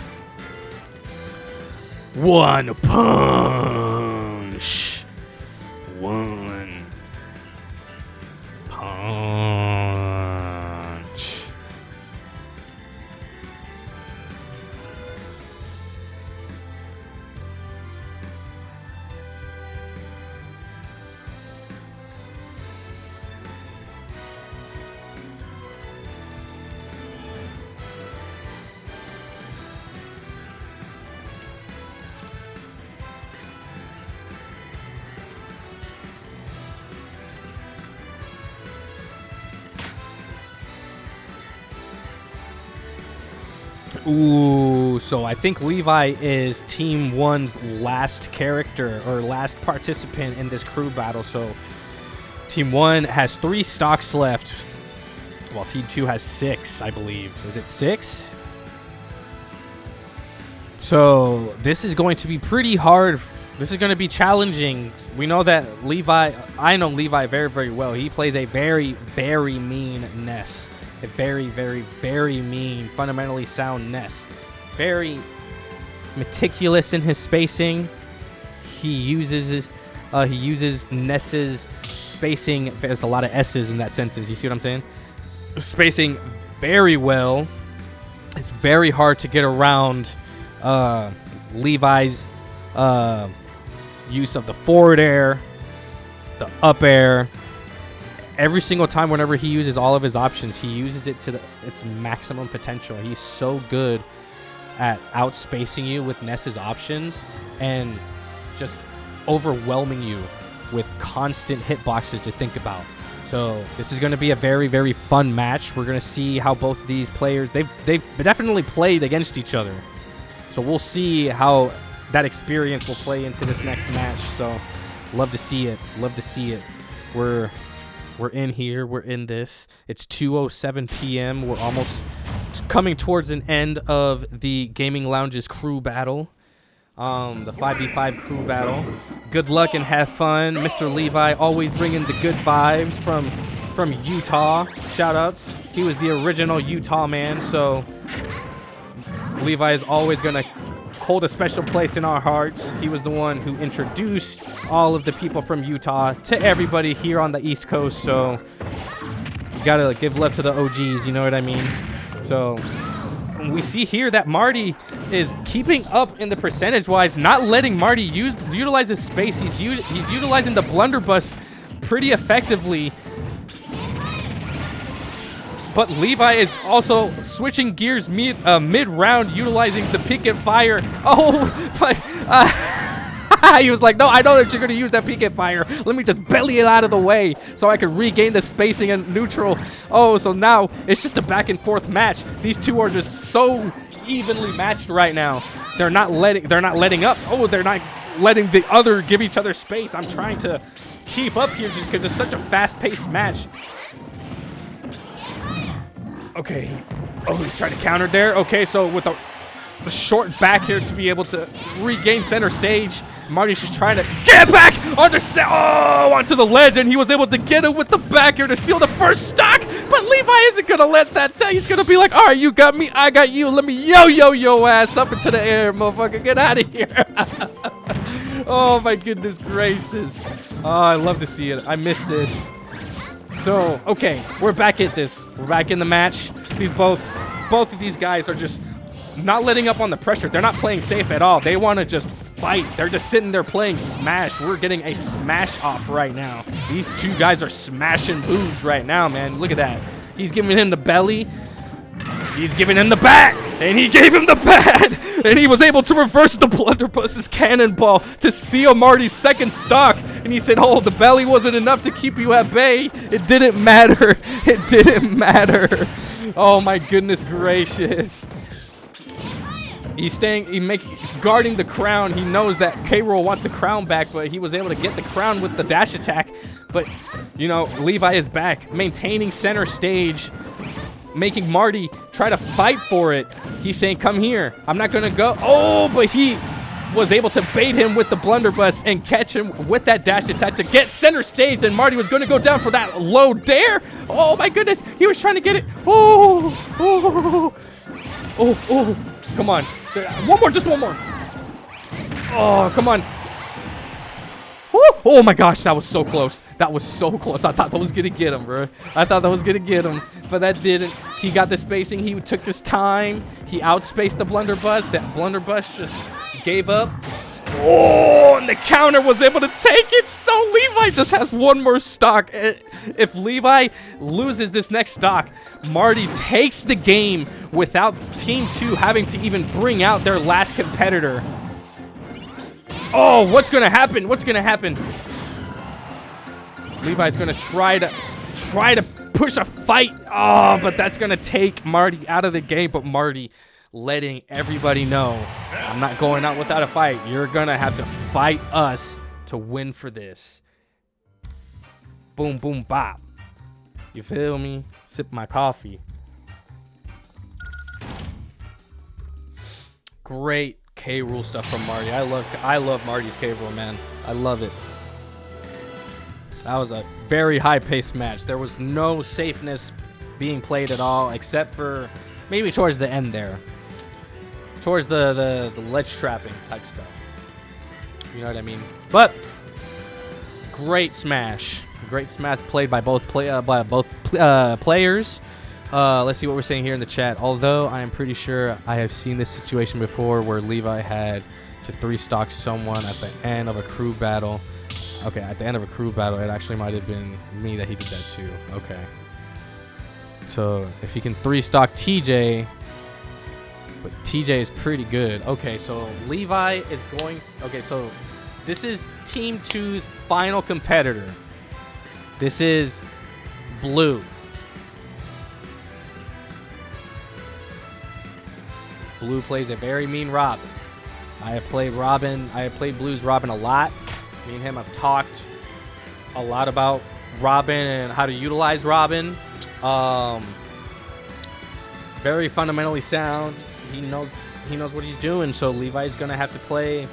One punch. One punch. Ooh, so I think Levi is Team 1's last character or last participant in this crew battle. So Team 1 has 3 stocks left, while Team 2 has 6, I believe. Is it 6? So this is going to be pretty hard. This is going to be challenging. We know that Levi, I know Levi very, very well. He plays a very, very mean Ness. A very, very, very mean, fundamentally sound Ness. Very meticulous in his spacing. He uses Ness's spacing. There's a lot of S's in that sentence. You see what I'm saying? Spacing very well. It's very hard to get around Levi's use of the forward air, the up air. Every single time, whenever he uses all of his options, he uses it to its maximum potential. He's so good at outspacing you with Ness's options and just overwhelming you with constant hitboxes to think about. So this is going to be a very, very fun match. We're going to see how both of these players, they've definitely played against each other. So we'll see how that experience will play into this next match. So love to see it. Love to see it. We're in here. We're in this. It's 2:07 p.m. We're almost coming towards an end of the Gaming Lounge's crew battle. The 5v5 crew battle. Good luck and have fun. Mr. Levi always bringing the good vibes from Utah. Shoutouts. He was the original Utah man, so Levi is always going to hold a special place in our hearts. He was the one who introduced all of the people from Utah to everybody here on the East Coast, so you gotta give love to the OGs, you know what I mean? So we see here that Marty is keeping up in the percentage-wise, not letting Marty utilize his space. He's utilizing the blunderbuss pretty effectively. But Levi is also switching gears mid-round, utilizing the pick and fire. Oh, but he was like, no, I know that you're going to use that pick and fire. Let me just belly it out of the way so I can regain the spacing and neutral. Oh, so now it's just a back-and-forth match. These two are just so evenly matched right now. They're not letting up. Oh, they're not letting the other give each other space. I'm trying to keep up here just because it's such a fast-paced match. Okay. Oh, he's trying to counter there. Okay, so with the short back here to be able to regain center stage, Marty's just trying to get back onto the ledge, and he was able to get it with the back here to seal the first stock. But Levi isn't gonna let that tell. He's gonna be like, all right, you got me, I got you. Let me yo ass up into the air, motherfucker. Get out of here. Oh my goodness gracious. Oh, I love to see it. I miss this. So, okay, we're back at this. We're back in the match. Both of these guys are just not letting up on the pressure. They're not playing safe at all. They want to just fight. They're just sitting there playing Smash. We're getting a smash off right now. These two guys are smashing boobs right now, man. Look at that. He's giving him the belly. He's giving him the back, and he gave him the pad, and he was able to reverse the blunderbuss's cannonball to seal Marty's second stock. And he said, oh, the belly wasn't enough to keep you at bay. It didn't matter. It didn't matter. Oh my goodness gracious. He's guarding the crown. He knows that K-Rool wants the crown back, but he was able to get the crown with the dash attack. But, you know, Levi is back, maintaining center stage, making Marty try to fight for it. He's saying, come here. I'm not going to go. Oh, but he was able to bait him with the blunderbuss and catch him with that dash attack to get center stage, and Marty was going to go down for that low dare. Oh my goodness, he was trying to get it. Oh, come on. One more, just one more. Oh, come on. Oh my gosh, that was so close. That was so close. I thought that was going to get him, bro. I thought that was going to get him, but that didn't. He got the spacing. He took his time. He outspaced the blunderbuss. That blunderbuss just gave up. Oh, and the counter was able to take it. So Levi just has one more stock. If Levi loses this next stock, Marty takes the game without Team 2 having to even bring out their last competitor. Oh, what's going to happen? What's going to happen? Levi's going to try to push a fight. Oh, but that's going to take Marty out of the game. But Marty letting everybody know, I'm not going out without a fight. You're going to have to fight us to win for this. Boom, boom, bop. You feel me? Sip my coffee. Great K-Rool stuff from Marty. I love Marty's K-Rool, man. I love it. That was a very high-paced match. There was no safeness being played at all, except for maybe towards the end there. Towards the ledge trapping type stuff. You know what I mean? But great smash. Great smash played by both players. Let's see what we're saying here in the chat. Although I am pretty sure I have seen this situation before where Levi had to 3-stock someone at the end of a crew battle. Okay, at the end of a crew battle, it actually might have been me that he did that too. Okay. So if he can 3-stock TJ, but TJ is pretty good. Okay, so Levi is going to, okay, so this is Team 2's final competitor. This is Blue. Blue plays a very mean Robin. I have played Blue's Robin a lot. Me and him have talked a lot about Robin and how to utilize Robin. Very fundamentally sound. He knows what he's doing. So Levi's gonna have to play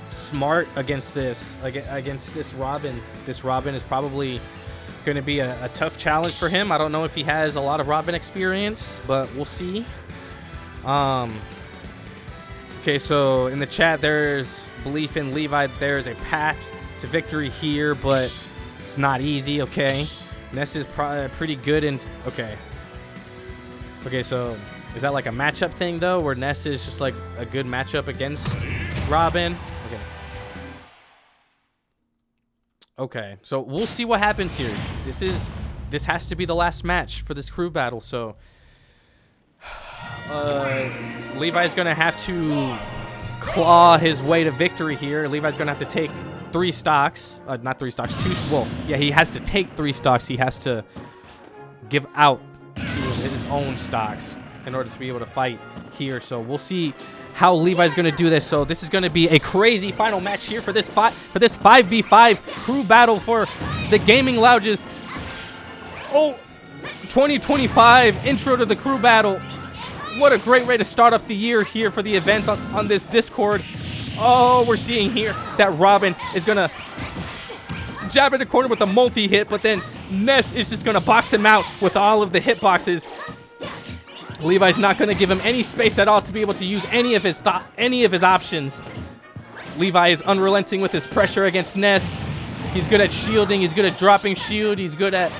smart against this Robin. This Robin is probably going to be a tough challenge for him. I don't know if he has a lot of Robin experience, but we'll see. Okay, so in the chat, there's belief in Levi. There's a path to victory here, but it's not easy, okay? Ness is pretty good in... Okay. Okay, so is that like a matchup thing, though, where Ness is just like a good matchup against Robin? Okay. Okay, so we'll see what happens here. This has to be the last match for this crew battle, so... Levi's gonna have to claw his way to victory here. Levi's gonna have to take 3 stocks. Not 3 stocks, 2. Well, yeah, he has to take 3 stocks. He has to give out 2 of his own stocks in order to be able to fight here. So we'll see how Levi's gonna do this. So this is gonna be a crazy final match here for this 5v5 crew battle for the Gaming Lounges. Oh, 2025 intro to the crew battle. What a great way to start off the year here for the events on this Discord. Oh, we're seeing here that Robin is going to jab in the corner with a multi-hit, but then Ness is just going to box him out with all of the hitboxes. Levi's not going to give him any space at all to be able to use any of his options. Levi is unrelenting with his pressure against Ness. He's good at shielding. He's good at dropping shield. He's good at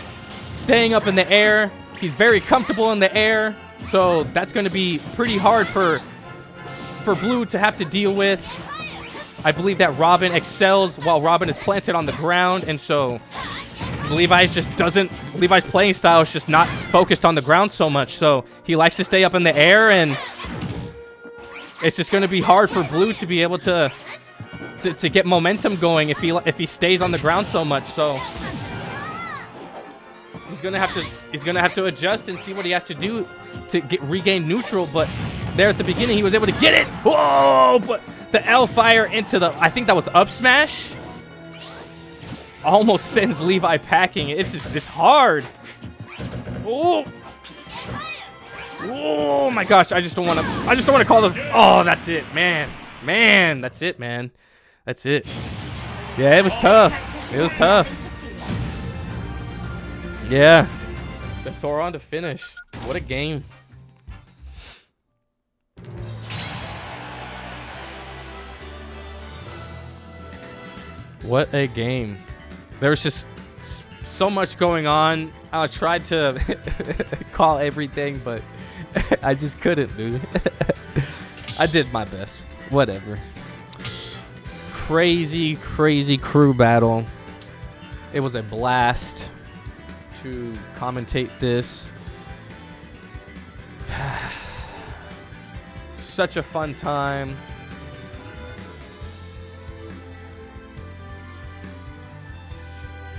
staying up in the air. He's very comfortable in the air. So that's going to be pretty hard for Blue to have to deal with. I believe that Robin excels while Robin is planted on the ground, and so Levi's playing style is just not focused on the ground so much. So he likes to stay up in the air, and it's just going to be hard for Blue to be able to get momentum going if he stays on the ground so much. So he's gonna have to adjust and see what he has to do to regain neutral. But there at the beginning, he was able to get it. Whoa! But the L fire into the, I think that was up smash, almost sends Levi packing. It's hard. Oh! Oh my gosh! I just don't want to call the. Oh, that's it, man. Man, that's it, man. That's it. Yeah, it was tough. It was tough. Yeah. The Thoron to finish. What a game. What a game. There's just so much going on. I tried to call everything, but I just couldn't, dude. I did my best. Whatever. Crazy, crazy crew battle. It was a blast to commentate this. Such a fun time.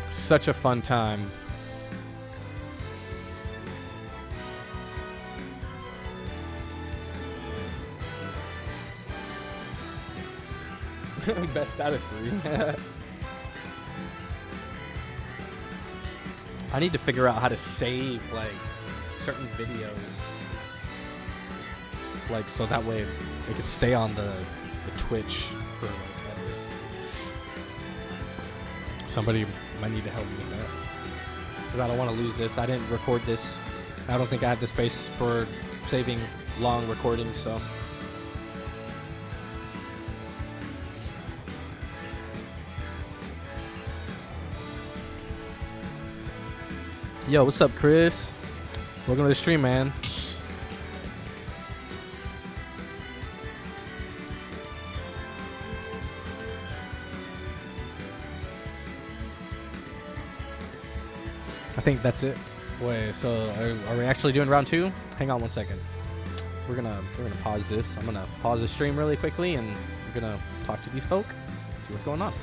Such a fun time. Best out of 3. I need to figure out how to save like certain videos, like so that way it could stay on the Twitch for like ever. Somebody might need to help me with that, because I don't want to lose this. I didn't record this. I don't think I have the space for saving long recordings, so. Yo, what's up, Chris? Welcome to the stream, man. I think that's it. Wait, so are we actually doing round 2? Hang on one second. We're gonna pause this. I'm gonna pause the stream really quickly, and we're gonna talk to these folk, see what's going on.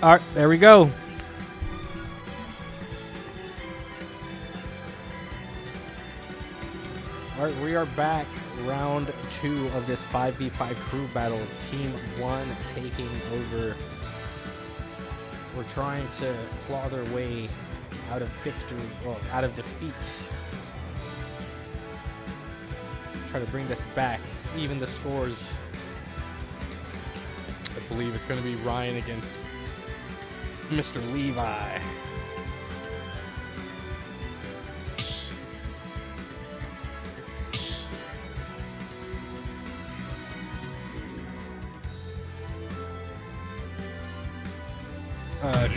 All right, there we go. All right, we are back. Round 2 of this 5v5 crew battle. Team 1 taking over. We're trying to claw their way out of victory, well, out of defeat. Try to bring this back, even the scores. I believe it's going to be Ryan against Mr. Levi.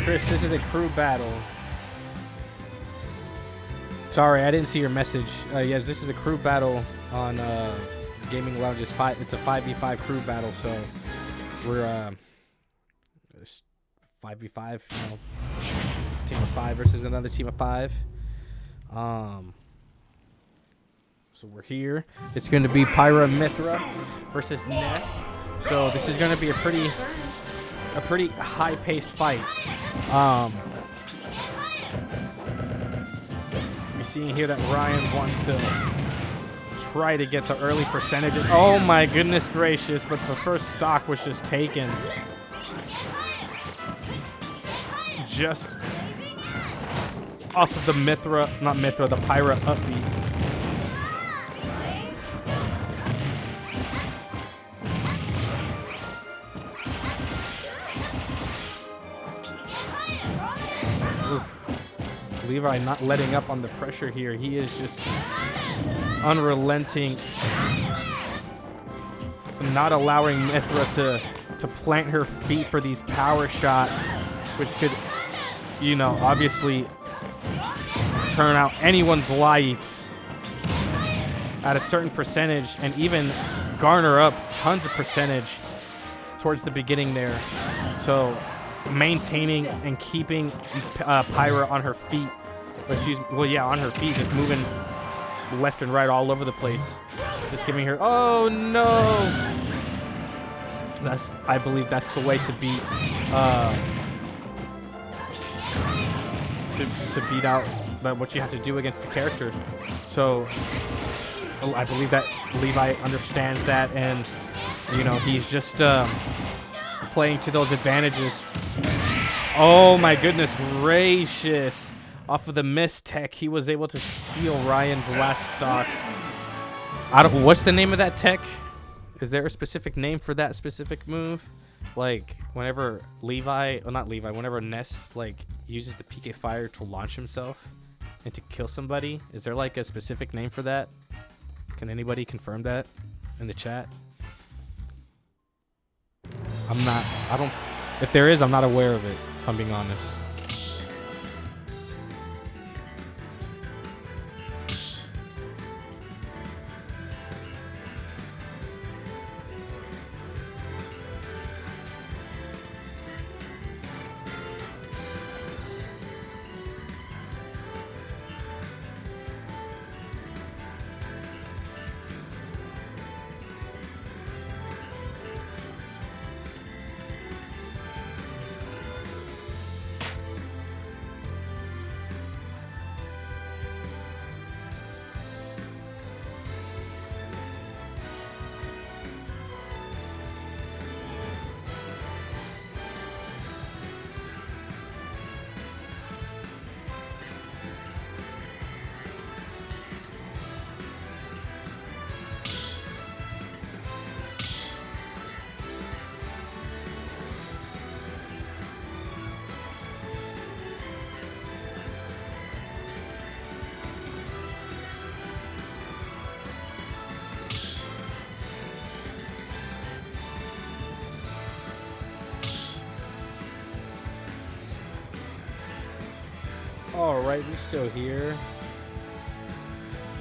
Chris, this is a crew battle. Sorry, I didn't see your message. Yes, this is a crew battle on Gaming Lounge's 5. It's a 5v5 crew battle, so we're 5v5, you know, team of 5 versus another team of 5. So we're here. It's going to be Pyra Mythra versus Ness. So this is going to be a pretty high-paced fight. You're seeing here that Ryan wants to try to get the early percentages. Oh my goodness gracious, but the first stock was just taken. Just off of the the Pyra upbeat. Levi not letting up on the pressure here. He is just unrelenting, not allowing Mythra to plant her feet for these power shots, which could, you know, obviously turn out anyone's lights at a certain percentage and even garner up tons of percentage towards the beginning there. So maintaining and keeping Pyra on her feet. But she's, well, yeah, on her feet, just moving left and right all over the place. Just giving her, oh no! I believe that's the way to beat, to beat out what you have to do against the character. So I believe that Levi understands that, and you know, he's just playing to those advantages. Oh my goodness gracious. Off of the mist tech, he was able to seal Ryan's last stock. What's the name of that tech? Is there a specific name for that specific move? Like, whenever whenever Ness, like, uses the PK Fire to launch himself and to kill somebody, is there, like, a specific name for that? Can anybody confirm that in the chat? If there is, I'm not aware of it, if I'm being honest. All right, we're still here.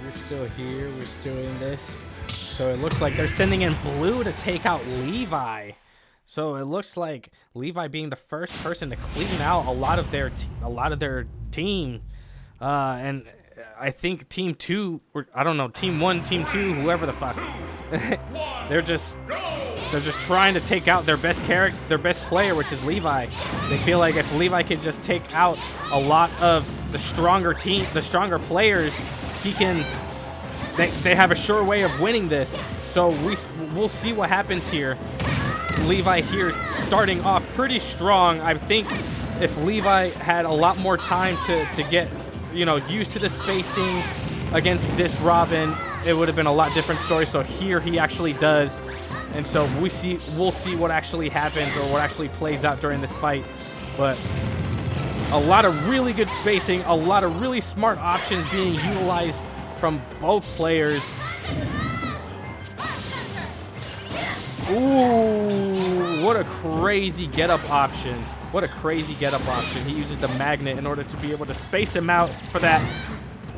We're still here. We're still in this. So it looks like they're sending in blue to take out Levi. So it looks like Levi being the first person to clean out a lot of their team. And I think team 2, or I don't know, team 1, team 2, whoever the fuck. They're just They're just trying to take out their best player, which is Levi. They feel like if Levi can just take out a lot of the stronger players, he can. They have a sure way of winning this. So we'll see what happens here. Levi here starting off pretty strong. I think if Levi had a lot more time to get, you know, used to the spacing against this Robin, it would have been a lot different story. So here he actually does. And so we'll see what actually happens or what actually plays out during this fight. But a lot of really good spacing, a lot of really smart options being utilized from both players. Ooh, what a crazy get-up option. What a crazy get-up option. He uses the magnet in order to be able to space him out for that.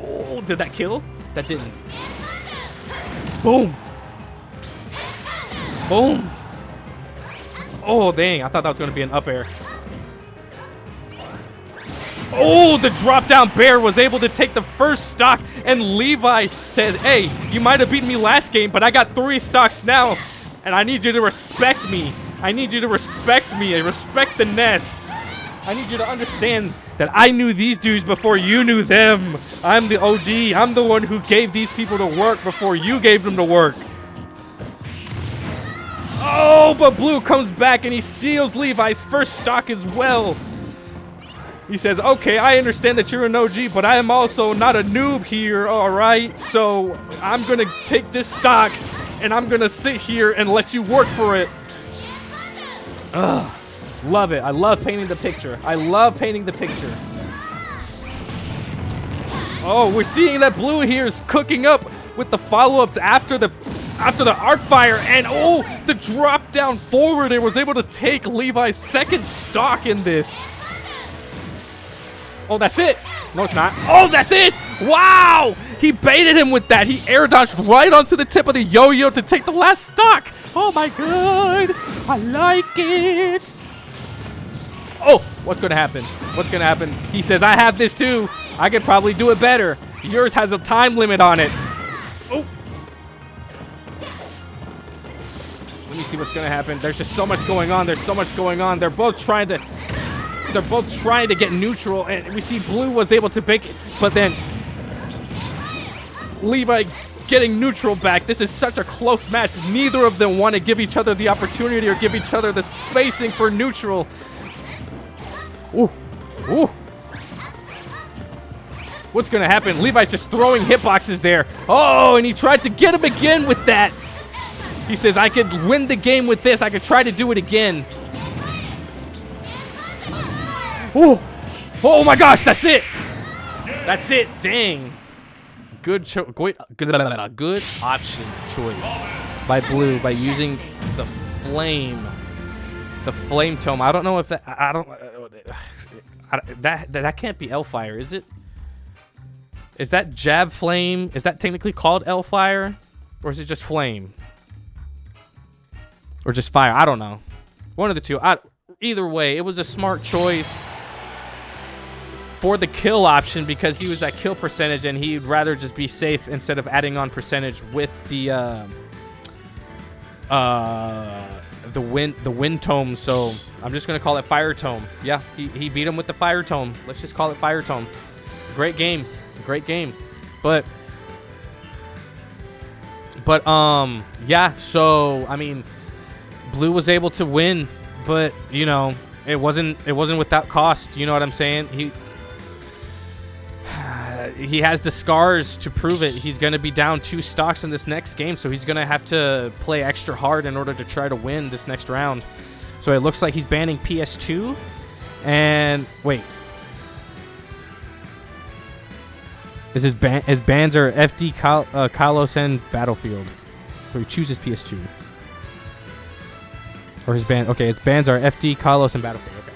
Oh, did that kill? That didn't. Boom. Boom. Oh, dang. I thought that was going to be an up air. Oh, the drop down bear was able to take the first stock, and Levi says, hey, you might have beaten me last game, but I got 3 stocks now, and I need you to respect me. I need you to respect me. I respect the Ness. I need you to understand that I knew these dudes before you knew them. I'm the OG. I'm the one who gave these people to work before you gave them to work. Oh, but Blue comes back and he seals Levi's first stock as well. He says, okay, I understand that you're an OG, but I am also not a noob here, all right? So I'm going to take this stock and I'm going to sit here and let you work for it. Ugh. Love it. I love painting the picture. I love painting the picture. Oh, we're seeing that Blue here is cooking up with the follow-ups after the arc fire, and oh, the drop down forward and was able to take Levi's second stock in this. Oh, that's it. No, it's not. Oh, that's it. Wow. He baited him with that. He air dodged right onto the tip of the yo-yo to take the last stock. Oh my God. I like it. Oh, what's going to happen? What's going to happen? He says, I have this too. I could probably do it better. Yours has a time limit on it. Oh. Let me see what's going to happen. There's just so much going on. There's so much going on. They're both trying to get neutral, and we see Blue was able to bake it, but then Levi getting neutral back. This is such a close match. Neither of them want to give each other the opportunity or give each other the spacing for neutral. Ooh. Ooh. What's going to happen? Levi's just throwing hitboxes there. Oh, and he tried to get him again with that. He says, I could win the game with this. I could try to do it again. Oh, oh my gosh, that's it. That's it. Dang. Good option choice by Blue by using the flame tome. I don't know if that that can't be L-Fire, is it? Is that jab flame? Is that technically called L-Fire, or is it just flame, or just fire? I don't know. One of the two. Either way, it was a smart choice for the kill option because he was at kill percentage and he'd rather just be safe instead of adding on percentage with the wind tome. So I'm just gonna call it fire tome. Yeah, he beat him with the fire tome. Let's just call it fire tome. Great game, but yeah. So I mean, Blue was able to win, but you know, it wasn't without cost. You know what I'm saying? He has the scars to prove it. He's going to be down 2 stocks in this next game, so he's going to have to play extra hard in order to try to win this next round. So it looks like he's banning PS2. And wait. His bans are FD, Kalos, and Battlefield. So he chooses PS2. Or his bans are FD, Kalos, and Battlefield. Okay.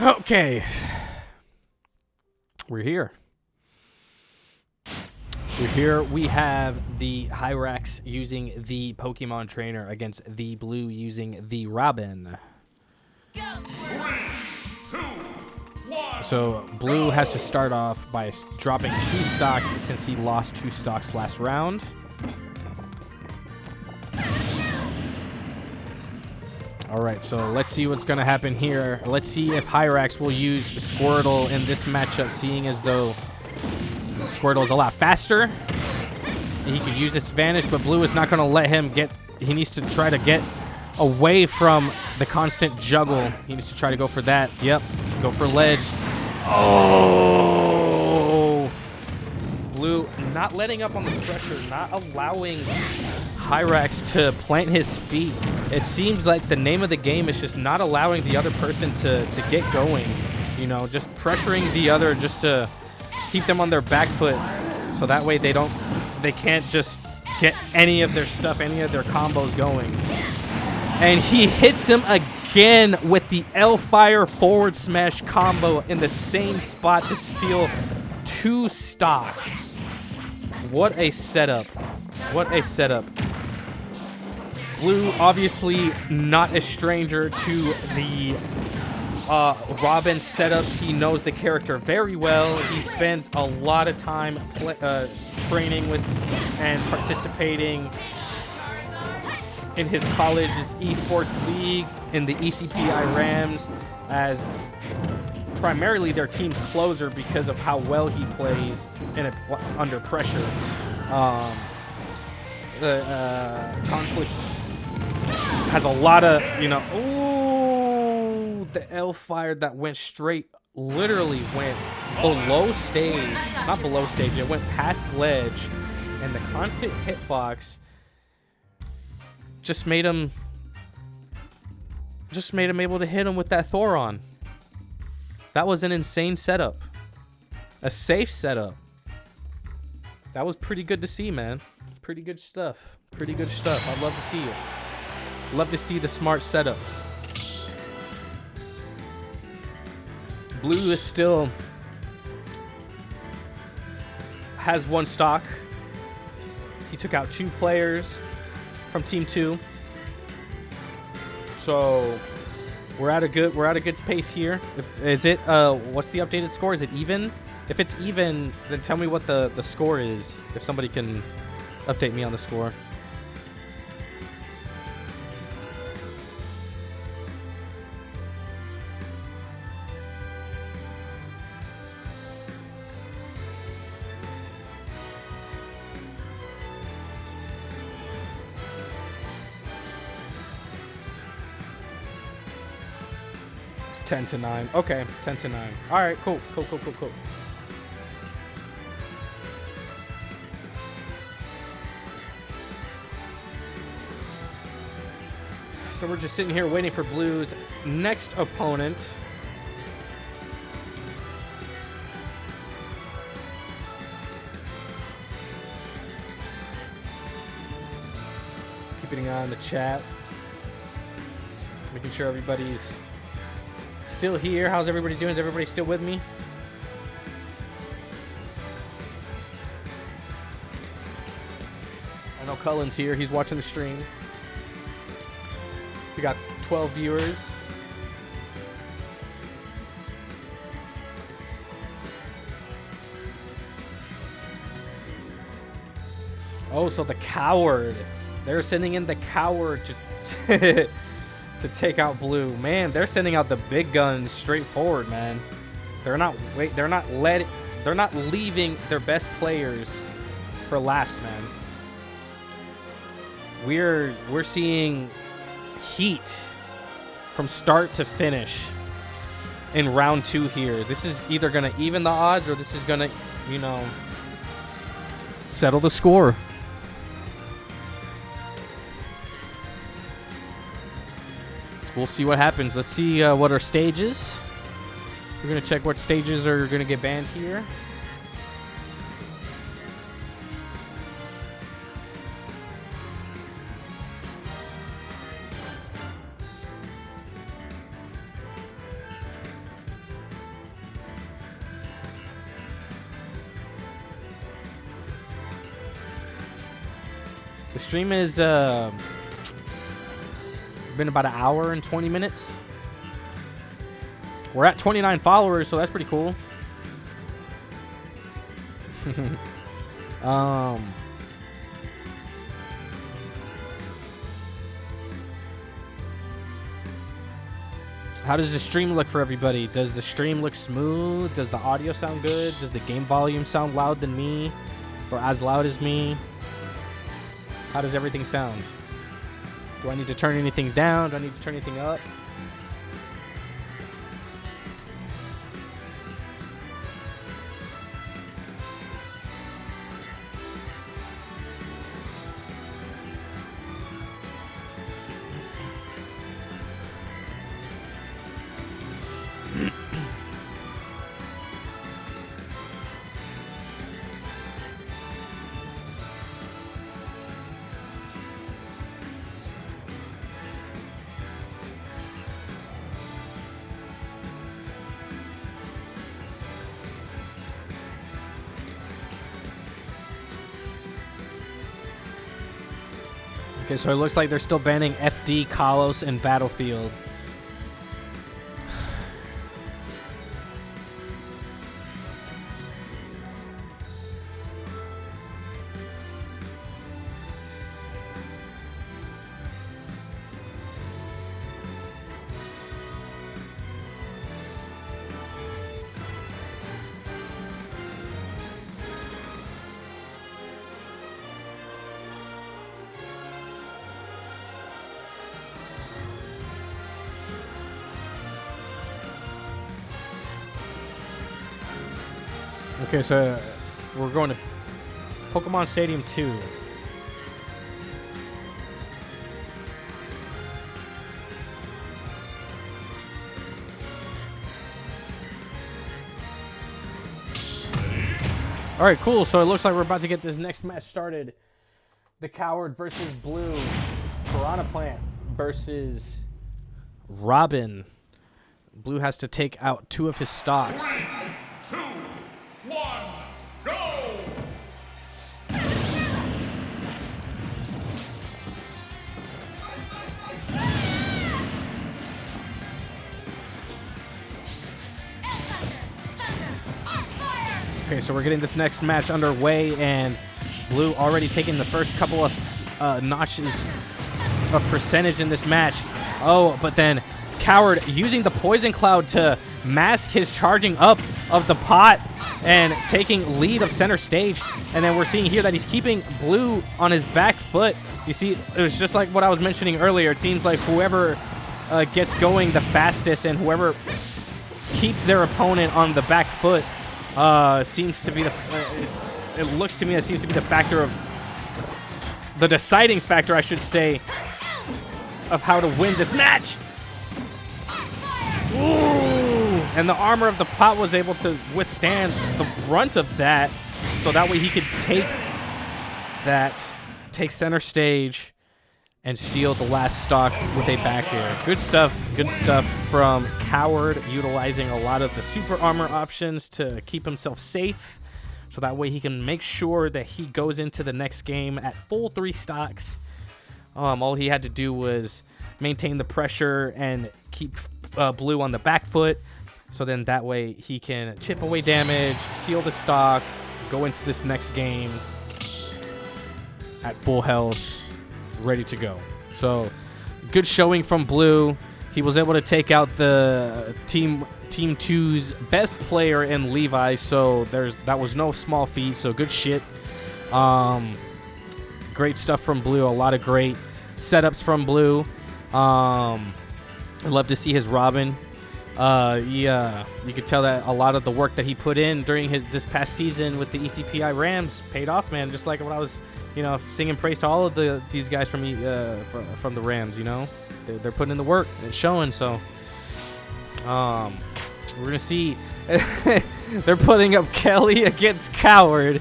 Okay. We're here. We have the Hyrax using the Pokemon Trainer against the Blue using the Robin. So Blue has to start off by dropping 2 stocks since he lost 2 stocks last round. All right, so let's see what's going to happen here. Let's see if Hyrax will use Squirtle in this matchup, seeing as though Squirtle is a lot faster. He could use this advantage, but Blue is not going to let him get... He needs to try to get away from the constant juggle. He needs to try to go for that. Yep, go for ledge. Oh! Blue not letting up on the pressure, not allowing Hyrax to plant his feet. It seems like the name of the game is just not allowing the other person to get going. You know, just pressuring the other just to keep them on their back foot, so that way they can't just get any of their stuff, any of their combos going. And he hits him again with the L-Fire forward smash combo in the same spot to steal 2 stocks. What a setup. What a setup. Blue obviously not a stranger to the Robin setups. He knows the character very well. He spends a lot of time training with and participating in his college's esports league in the ECPI Rams as primarily their team's closer because of how well he plays under pressure. The conflict has a lot of, you know, ooh, the L-Fire that went straight, literally went below stage, not below stage, it went past ledge, and the constant hitbox just made him able to hit him with that Thoron. That was an insane setup. A safe setup. That was pretty good to see, man. Pretty good stuff. Pretty good stuff. I'd love to see it. Love to see the smart setups. Blue is still has 1 stock. He took out 2 players from Team 2. So we're at a good pace here. What's the updated score? Is it even? If it's even, then tell me what the score is. If somebody can update me on the score. It's 10-9. Okay, 10-9. All right, cool. So we're just sitting here waiting for Blue's next opponent. Keeping an eye on the chat. Making sure everybody's still here. How's everybody doing? Is everybody still with me? I know Cullen's here. He's watching the stream. We got 12 viewers. Oh, so the coward. They're sending in the coward to take out Blue. Man, they're sending out the big guns straight forward, man. They're not leaving their best players for last, man. We're seeing heat from start to finish in round 2 here. This is either going to even the odds or this is going to, you know, settle the score. We'll see what happens. Let's see what our stage is. We're going to check what stages are going to get banned here. The stream is been about an hour and 20 minutes. We're at 29 followers, so that's pretty cool. How does the stream look for everybody? Does the stream look smooth? Does the audio sound good? Does the game volume sound loud than me? Or as loud as me? How does everything sound? Do I need to turn anything down? Do I need to turn anything up? Okay, so it looks like they're still banning FD, Kalos, and Battlefield. Okay, so we're going to Pokemon Stadium 2. All right, cool. So it looks like we're about to get this next match started. The Coward versus Blue. Piranha Plant versus Robin. Blue has to take out 2 of his stocks. Okay, so we're getting this next match underway, and Blue already taking the first couple of notches of percentage in this match. Oh, but then Coward using the Poison Cloud to mask his charging up of the pot and taking lead of center stage. And then we're seeing here that he's keeping Blue on his back foot. You see, it was just like what I was mentioning earlier. It seems like whoever gets going the fastest and whoever keeps their opponent on the back foot seems to be the it looks to me that seems to be the factor of the deciding factor, I should say, of how to win this match. Ooh, and the armor of the pot was able to withstand the brunt of that, so that way he could take center stage and seal the last stock with a back air. Good stuff from Coward, utilizing a lot of the super armor options to keep himself safe, so that way he can make sure that he goes into the next game at full 3 stocks. All he had to do was maintain the pressure and keep Blue on the back foot, so then that way he can chip away damage, seal the stock, go into this next game at full health, ready to go. So good showing from Blue. He was able to take out the Team 2's best player in Levi, so that was no small feat. So good shit. Great stuff from Blue. A lot of great setups from Blue. I'd love to see his Robin. Yeah, you could tell that a lot of the work that he put in during this past season with the ECPI Rams paid off, man. Just like what I was, singing praise to all of these guys from the Rams. They're putting in the work. It's showing. So, we're gonna see. They're putting up Kelly against Coward.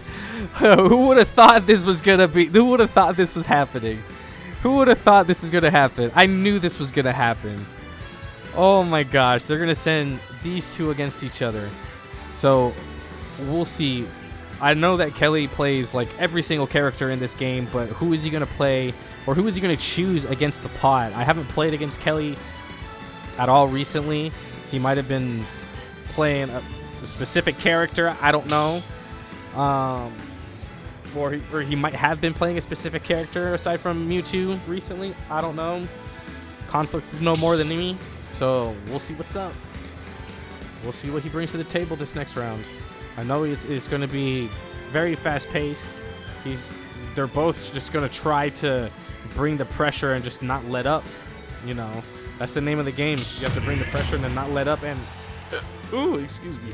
Who would have thought this was gonna be? Who would have thought this was happening? Who would have thought this is gonna happen? I knew this was gonna happen. Oh my gosh, they're gonna send these two against each other. So we'll see I know that Kelly plays like every single character in this game, but who is he going to play, or who is he going to choose against the pot? I haven't played against Kelly at all recently. He might have been playing a specific character. I don't know. Or he might have been playing a specific character aside from Mewtwo recently. I don't know. Conflict would know more than me. So we'll see what's up. We'll see what he brings to the table this next round. I know it's going to be very fast paced. They're both just going to try to bring the pressure and just not let up. You know, that's the name of the game. You have to bring the pressure and then not let up. And ooh, excuse me.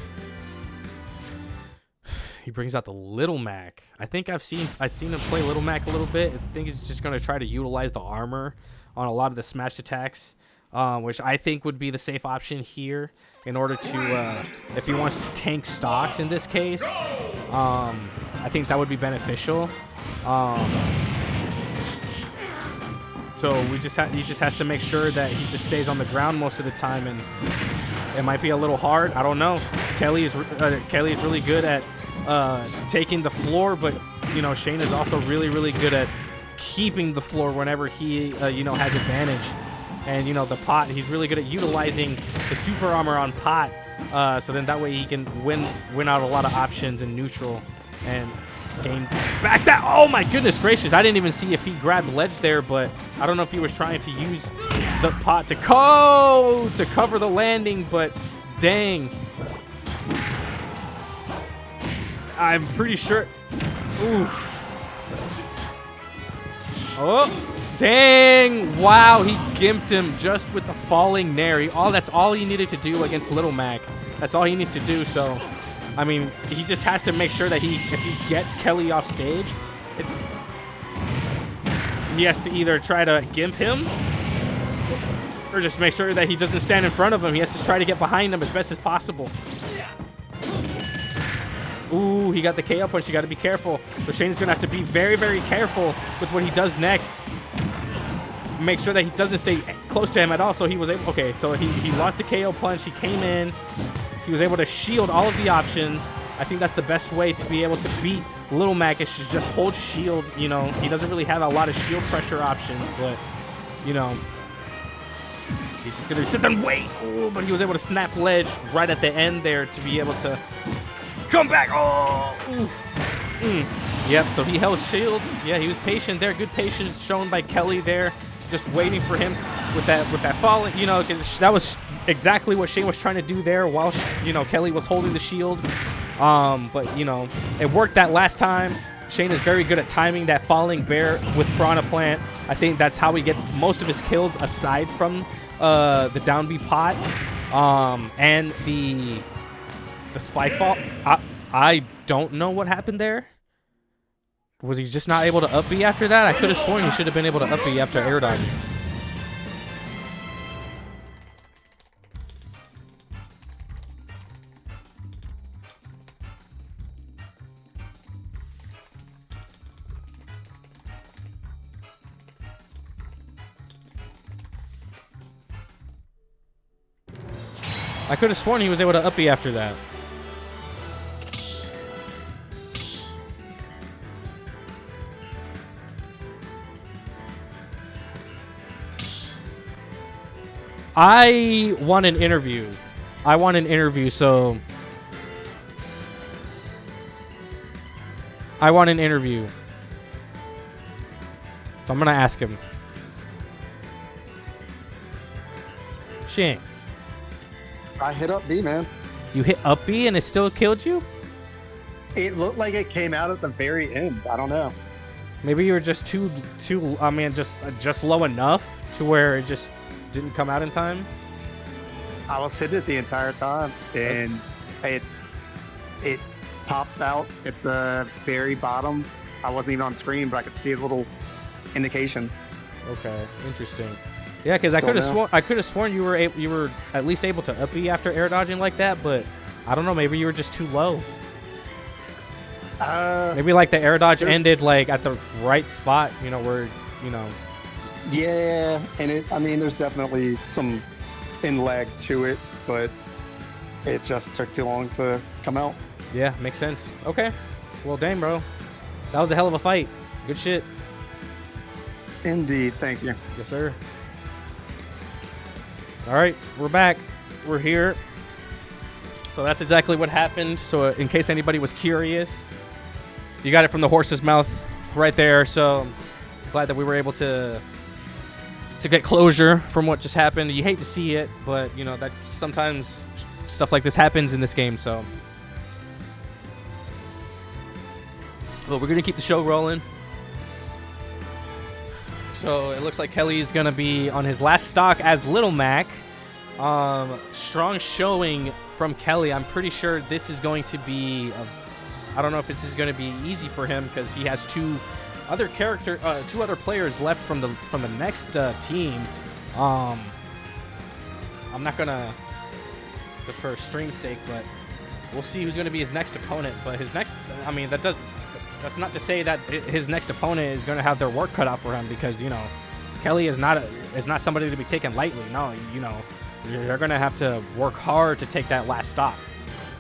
He brings out the Little Mac. I think I've seen him play Little Mac a little bit. I think he's just going to try to utilize the armor on a lot of the smash attacks, which I think would be the safe option here in order to, if he wants to tank stocks in this case, I think that would be beneficial. So he just has to make sure that he just stays on the ground most of the time, and it might be a little hard. I don't know. Kelly is really good at taking the floor, but you know, Shane is also really good at keeping the floor whenever he you know, has advantage. And you know, the pot, he's really good at utilizing the super armor on pot, so then that way he can win out a lot of options in neutral and gain back that. Oh my goodness gracious, I didn't even see if he grabbed ledge there, but I don't know if he was trying to use the pot to cover the landing, but dang, I'm pretty sure. Oof. Oh, dang. Wow, he gimped him just with the falling Nair. That's all he needed to do against Little Mac. That's all he needs to do. So, I mean, he just has to make sure that if he gets Kelly off stage, he has to either try to gimp him or just make sure that he doesn't stand in front of him. He has to try to get behind him as best as possible. Ooh, he got the KO punch. You got to be careful. So Shane's going to have to be very careful with what he does next. Make sure that he doesn't stay close to him at all. So he was able... Okay, so he lost the KO punch. He came in. He was able to shield all of the options. I think that's the best way to be able to beat Little Mac is to just hold shield. You know, he doesn't really have a lot of shield pressure options, but, you know, he's just going to sit there and wait. Ooh, but he was able to snap ledge right at the end there to be able to come back. Oh, oof. Yep, so he held shield. Yeah, he was patient there. Good patience shown by Kelly there. Just waiting for him with that falling, you know, because that was exactly what Shane was trying to do there while, you know, Kelly was holding the shield. But, you know, it worked that last time. Shane is very good at timing that falling bear with Piranha Plant. I think that's how he gets most of his kills aside from the down B pot and the spike ball. I don't know what happened there. Was he just not able to up B after that? I could have sworn he should have been able to up B after air dodging. I could have sworn he was able to up B after that. I want an interview. So I want an interview. So I'm gonna ask him. Shane. I hit up B, man. You hit up B and it still killed you? It looked like it came out at the very end. I don't know. Maybe you were just too I mean just low enough to where it just didn't come out in time. I was hitting it the entire time, and it popped out at the very bottom. I wasn't even on screen, but I could see a little indication. Okay, interesting. Yeah, because I could have sworn you were at least able to up B after air dodging like that, but I don't know. Maybe you were just too low. Maybe like the air dodge ended like at the right spot, you know, where, you know. Yeah, and I mean, there's definitely some in lag to it, but it just took too long to come out. Yeah, makes sense. Okay. Well, dang, bro. That was a hell of a fight. Good shit. Indeed. Thank you. Yes, sir. All right, we're back. We're here. So that's exactly what happened. So in case anybody was curious, you got it from the horse's mouth right there. So glad that we were able to get closure from what just happened. You hate to see it, but you know that sometimes stuff like this happens in this game. So, but we're gonna keep the show rolling. So it looks like Kelly is gonna be on his last stock as Little Mac. Strong showing from Kelly. I'm pretty sure this is going to be. I don't know if this is going to be easy for him because he has two other players left from the next team. I'm not gonna just for stream's sake, but we'll see who's going to be his next opponent. But his next, I mean, that's not to say that his next opponent is going to have their work cut out for him, because you know Kelly is not somebody to be taken lightly. No, you know you're going to have to work hard to take that last stop,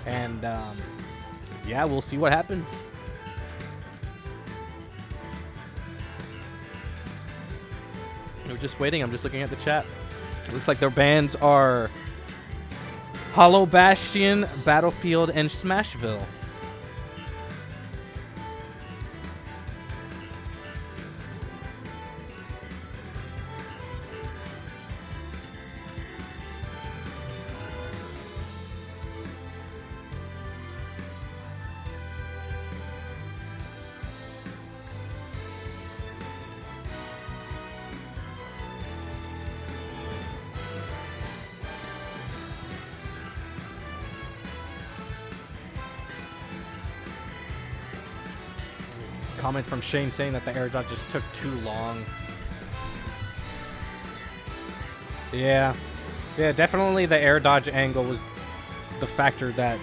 and yeah, we'll see what happens. We're just waiting. I'm just looking at the chat. It looks like their bands are Hollow Bastion, Battlefield, and Smashville. Comment from Shane saying that the air dodge just took too long. Yeah, definitely the air dodge angle was the factor that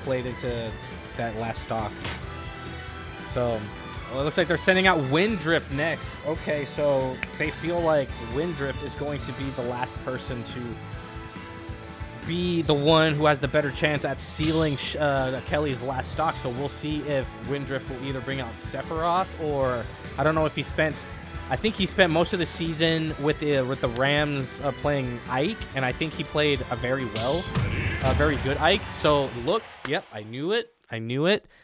played into that last stock. So well, it looks like they're sending out Windrift next. Okay, so they feel like Windrift is going to be the last person to be the one who has the better chance at sealing Kelly's last stock. So we'll see if Windrift will either bring out Sephiroth, or I don't know if I think he spent most of the season with the Rams playing Ike, and I think he played a very good Ike. So look, yep, I knew it.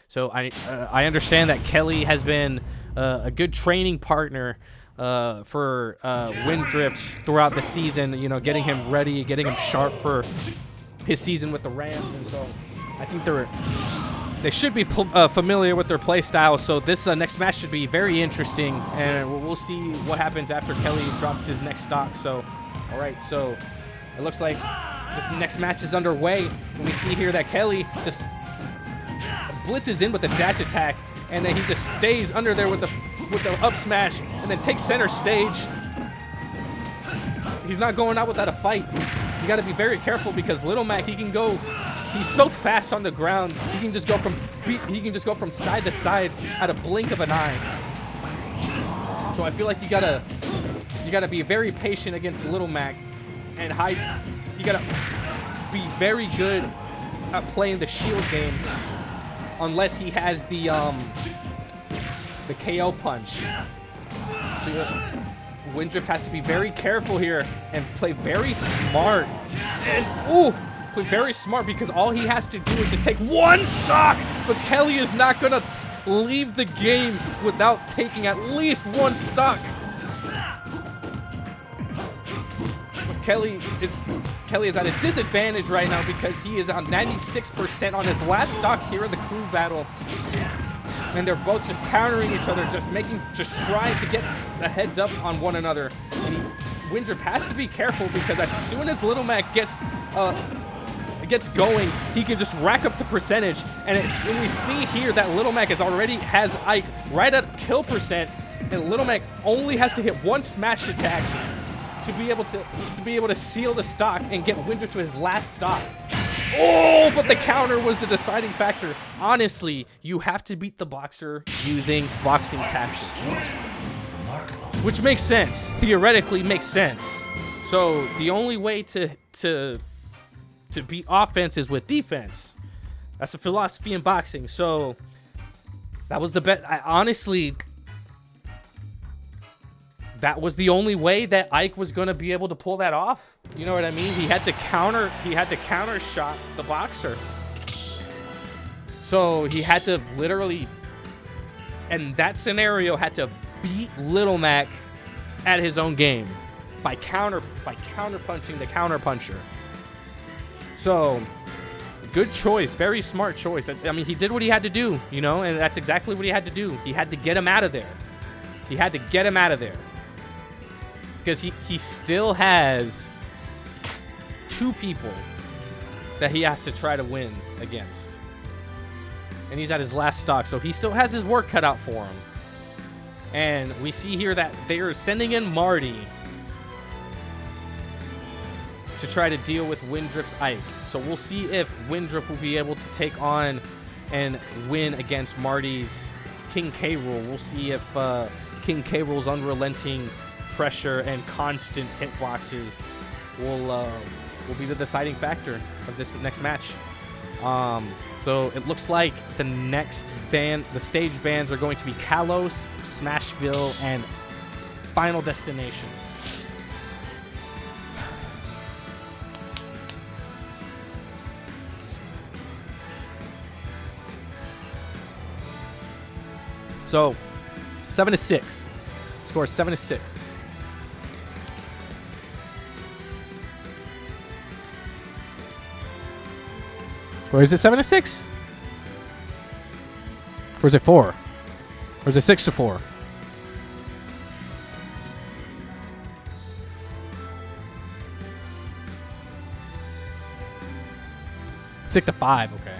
So I understand that Kelly has been a good training partner for Windrift throughout the season, you know, getting him ready, getting him sharp for his season with the Rams. And so I think they should be familiar with their play style. So this next match should be very interesting, and we'll see what happens after Kelly drops his next stock. So, all right, so it looks like this next match is underway. And we see here that Kelly just blitzes in with a dash attack, and then he just stays under there with the up smash, and then takes center stage. He's not going out without a fight. You got to be very careful, because Little Mac, he's so fast on the ground. He can just go from side to side at a blink of an eye. So I feel like you gotta be very patient against Little Mac, and you gotta be very good at playing the shield game, unless he has the KO punch. So Windrift has to be very careful here and play very smart. And play very smart, because all he has to do is just take one stock. But Kelly is not gonna leave the game without taking at least one stock. Kelly is at a disadvantage right now, because he is on 96% on his last stock here in the crew battle. And they're both just countering each other, just trying to get a heads up on one another. And Windrift has to be careful, because as soon as Little Mac gets going, he can just rack up the percentage. And we see here that Little Mac has Ike right at kill percent, and Little Mac only has to hit one smash attack to be able to seal the stock and get Windrift to his last stock. Oh, but the counter was the deciding factor. Honestly, you have to beat the boxer using boxing taps, which makes sense. Theoretically makes sense. So the only way to beat offense is with defense. That's a philosophy in boxing. So That was the bet. Honestly, that was the only way that Ike was going to be able to pull that off. You know what I mean? He had to counter shot the boxer. So he had to literally, and that scenario had to beat Little Mac at his own game by counter punching the counter puncher. So good choice, very smart choice. I mean, he did what he had to do, you know, and that's exactly what he had to do. He had to get him out of there. He had to get him out of there. Because he still has 2 people that he has to try to win against. And he's at his last stock, so he still has his work cut out for him. And we see here that they are sending in Marty to try to deal with Windrift's Ike. So we'll see if Windrift will be able to take on and win against Marty's King K. Rool. We'll see if King K. Rool's unrelenting pressure and constant hitboxes will be the deciding factor of this next match. So it looks like the stage bands are going to be Kalos, Smashville, and Final Destination. So 7-6. Score 7-6. Or is it 7-6? Or is it 4? Or is it 6-4? 6-5, okay.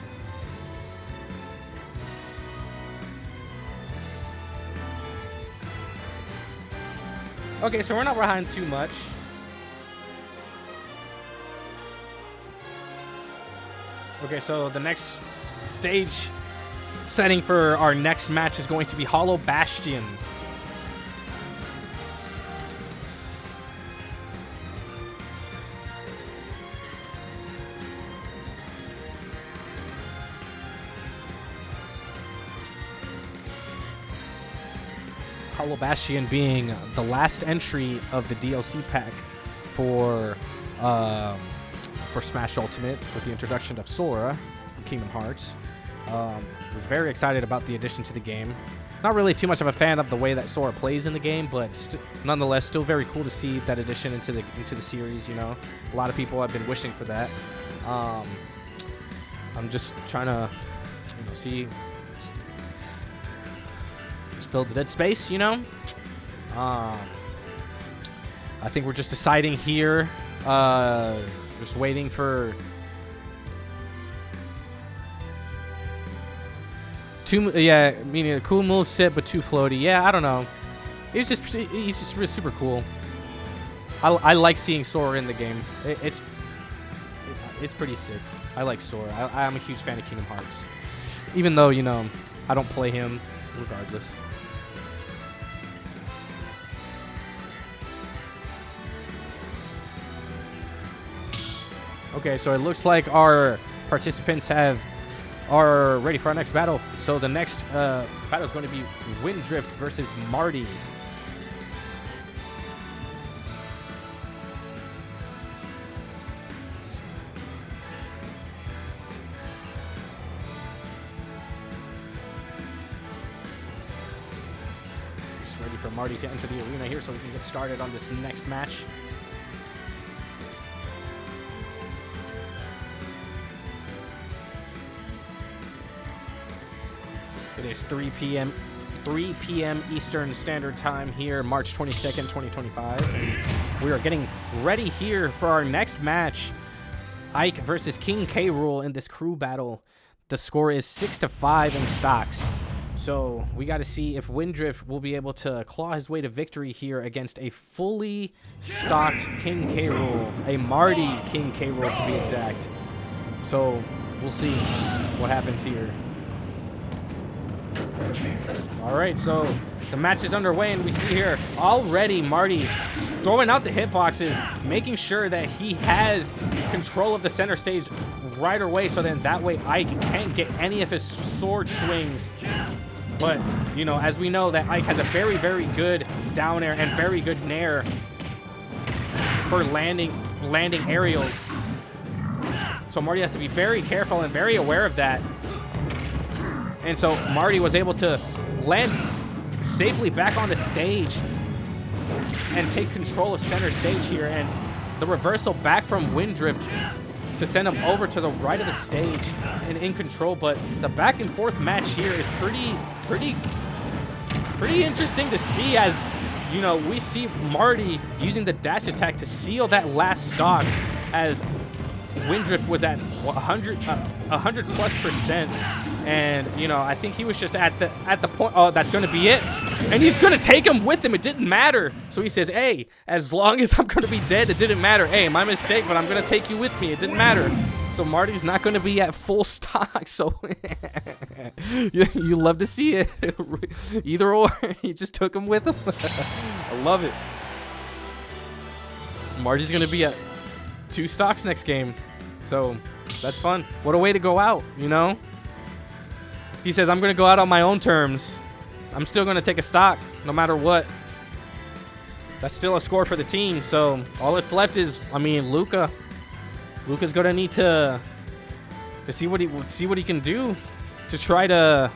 Okay, so we're not behind too much. Okay, so the next stage setting for our next match is going to be Hollow Bastion. Hollow Bastion being the last entry of the DLC pack for Smash Ultimate with the introduction of Sora from Kingdom Hearts. Was very excited about the addition to the game. Not really too much of a fan of the way that Sora plays in the game, but nonetheless, still very cool to see that addition into the series. You know, a lot of people have been wishing for that. I'm just trying to see, just fill the dead space. You know, I think we're just deciding here. Just waiting for meaning a cool move set, but too floaty. Yeah, I don't know. He's just really super cool. I like seeing Sora in the game. It's pretty sick. I like Sora. I'm a huge fan of Kingdom Hearts, even though I don't play him regardless. Okay, so it looks like our participants are ready for our next battle. So the next battle is going to be Windrift versus Marty. Just ready for Marty to enter the arena here so we can get started on this next match. It is 3 p.m. Eastern Standard Time here, March 22nd, 2025. And we are getting ready here for our next match. Ike versus King K. Rool in this crew battle. The score is 6-5 in stocks. So we got to see if Windrift will be able to claw his way to victory here against a fully stocked King K. Rool. A Marty King K. Rool to be exact. So we'll see what happens here. Alright, so the match is underway, and we see here already Marty throwing out the hitboxes, making sure that he has control of the center stage right away, so then that way Ike can't get any of his sword swings But, you know, as we know, that Ike has a very, very good down air and very good nair for landing aerials. So Marty has to be very careful and very aware of that. And so Marty was able to land safely back on the stage and take control of center stage here. And the reversal back from Windrift to send him over to the right of the stage and in control. But the back and forth match here is pretty interesting to see, as you know, we see Marty using the dash attack to seal that last stock, as Windrift was at 100+%, and you know, I think he was just at the point. Oh, that's gonna be it, and he's gonna take him with him. It didn't matter. So he says, "Hey, as long as I'm gonna be dead, it didn't matter. Hey, my mistake, but I'm gonna take you with me. It didn't matter." So Marty's not gonna be at full stock. So you love to see it. Either or, he just took him with him. I love it. Marty's gonna be at 2 stocks next game. So that's fun. What a way to go out, you know? He says, I'm going to go out on my own terms. I'm still going to take a stock no matter what. That's still a score for the team. So all that's left is, I mean, Luca. Luca's going to need to see what he can do to try to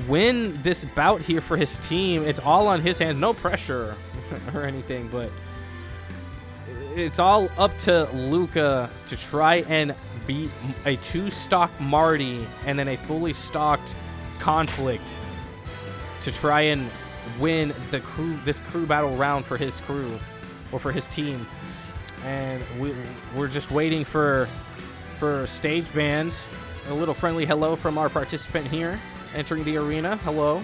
win this bout here for his team. It's all on his hands. No pressure or anything, but it's all up to Luca to try and beat a 2-stock Marty and then a fully stocked Conflict to try and win this crew battle round for his crew or for his team. And we're just waiting for stage bands. A little friendly hello from our participant here entering the arena. Hello.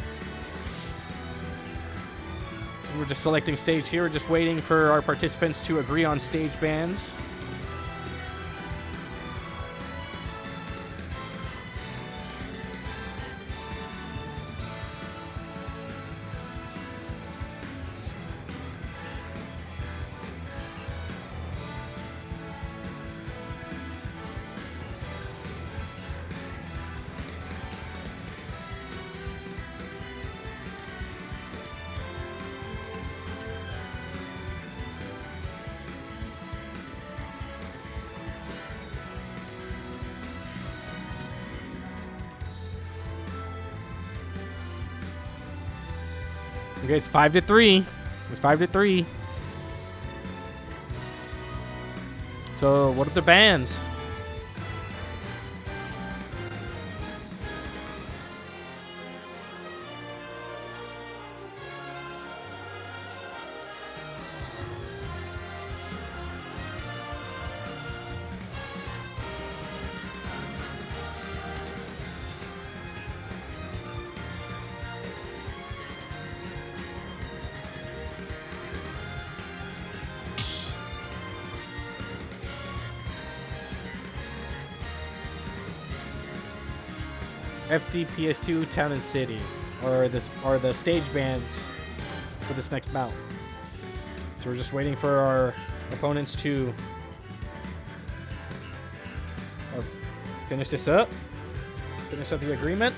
We're just selecting stage here. We're just waiting for our participants to agree on stage bands. Okay, it's 5-3. It's 5-3. So, what are the bands? FD, PS2, Town and City, or the stage bands for this next bout. So we're just waiting for our opponents to finish this up, finish up the agreement.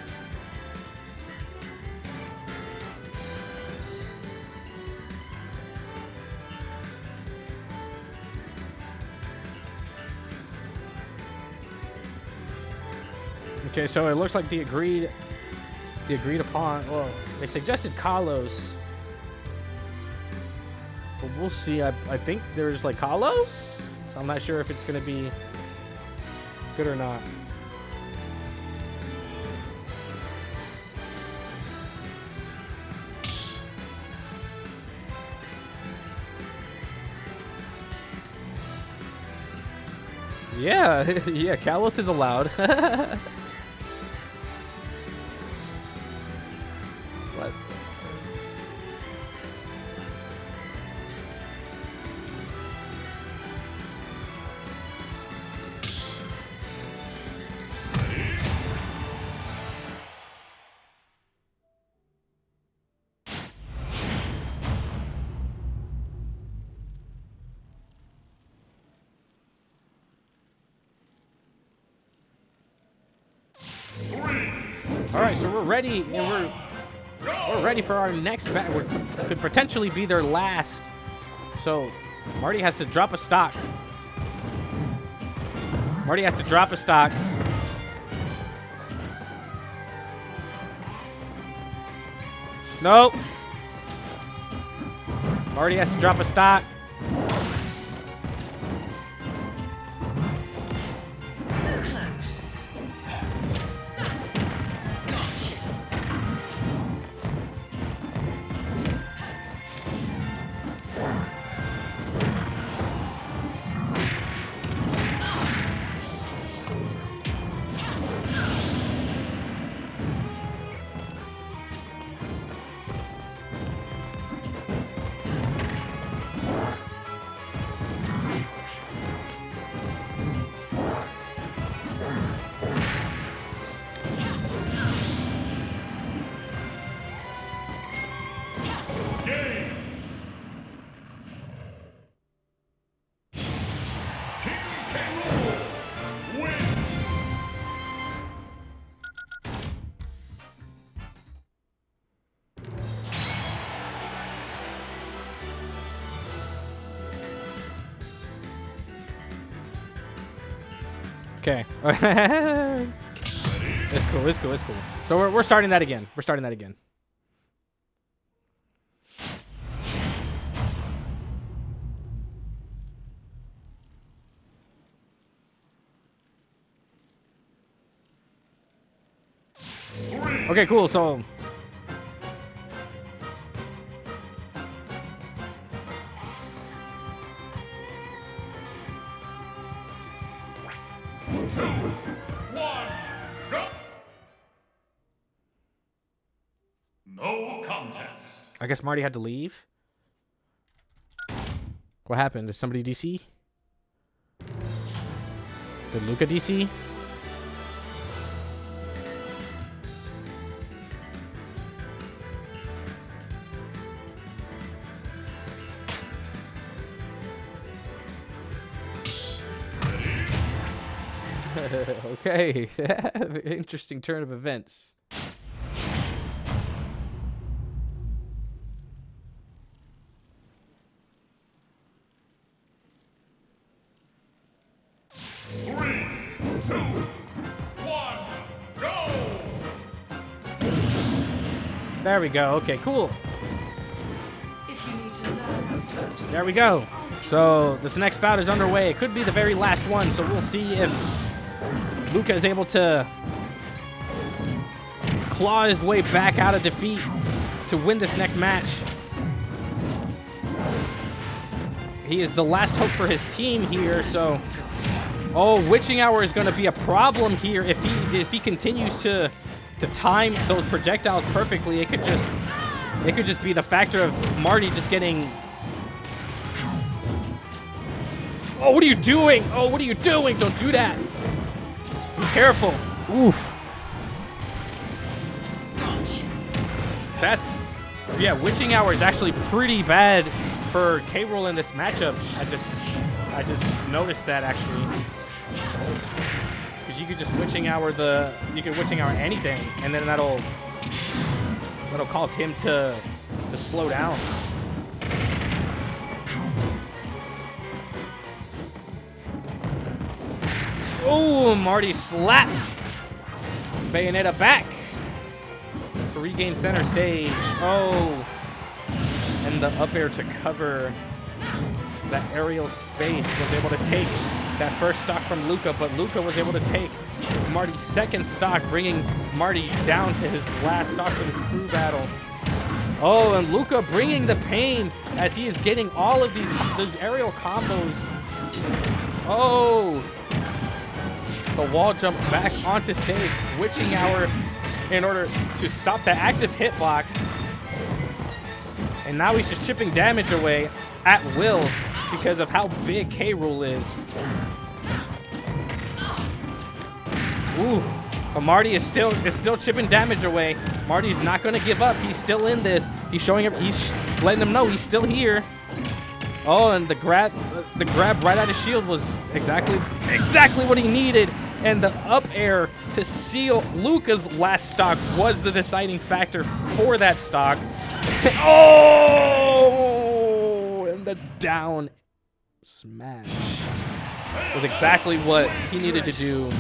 Okay, so it looks like the agreed upon. Well, they suggested Carlos, but we'll see. I think there's like Carlos, so I'm not sure if it's gonna be good or not. Yeah, yeah, Carlos is allowed. What? All right, so we're ready, and we're ready for our next battle. Could potentially be their last. So Marty has to drop a stock. Marty has to drop a stock. Nope. Marty has to drop a stock. So close. Gotcha. Okay. It's cool. It's cool. It's cool. So we're starting that again. We're starting that again. Okay, cool. So No contest. I guess Marty had to leave. What happened? Did somebody DC? Did Luca DC? Okay. Interesting turn of events. There we go. Okay, cool. If you need to learn how to There we go. So this next bout is underway. It could be the very last one, so we'll see if Luca is able to claw his way back out of defeat to win this next match. He is the last hope for his team here, so... Oh, Witching Hour is going to be a problem here if he continues to time those projectiles perfectly. It could just be the factor of Marty just getting... Oh, what are you doing? Oh, what are you doing? Don't do that. Be careful. Oof. That's... Yeah, Witching Hour is actually pretty bad for K. Rool in this matchup. I just noticed that actually. Because you could just Witching Hour you could Witching Hour anything, and then that'll cause him to slow down. Oh, Marty slapped Bayonetta back to regain center stage. Oh, and the up air to cover that aerial space, was able to take that first stock from Luca, but Luca was able to take Marty's second stock, bringing Marty down to his last stock for this crew battle. Oh, and Luca bringing the pain as he is getting all of these aerial combos. Oh, the wall jump back onto stage. Witching Hour in order to stop that active hitbox. And now he's just chipping damage away at will because of how big K. Rool is. Ooh, but Marty is still chipping damage away. Marty's not going to give up. He's still in this. He's showing him. He's letting him know he's still here. Oh, and the grab right at his shield was exactly what he needed. and the up air to seal Luca's last stock was the deciding factor for that stock. Oh, and the down smash was exactly what he needed to do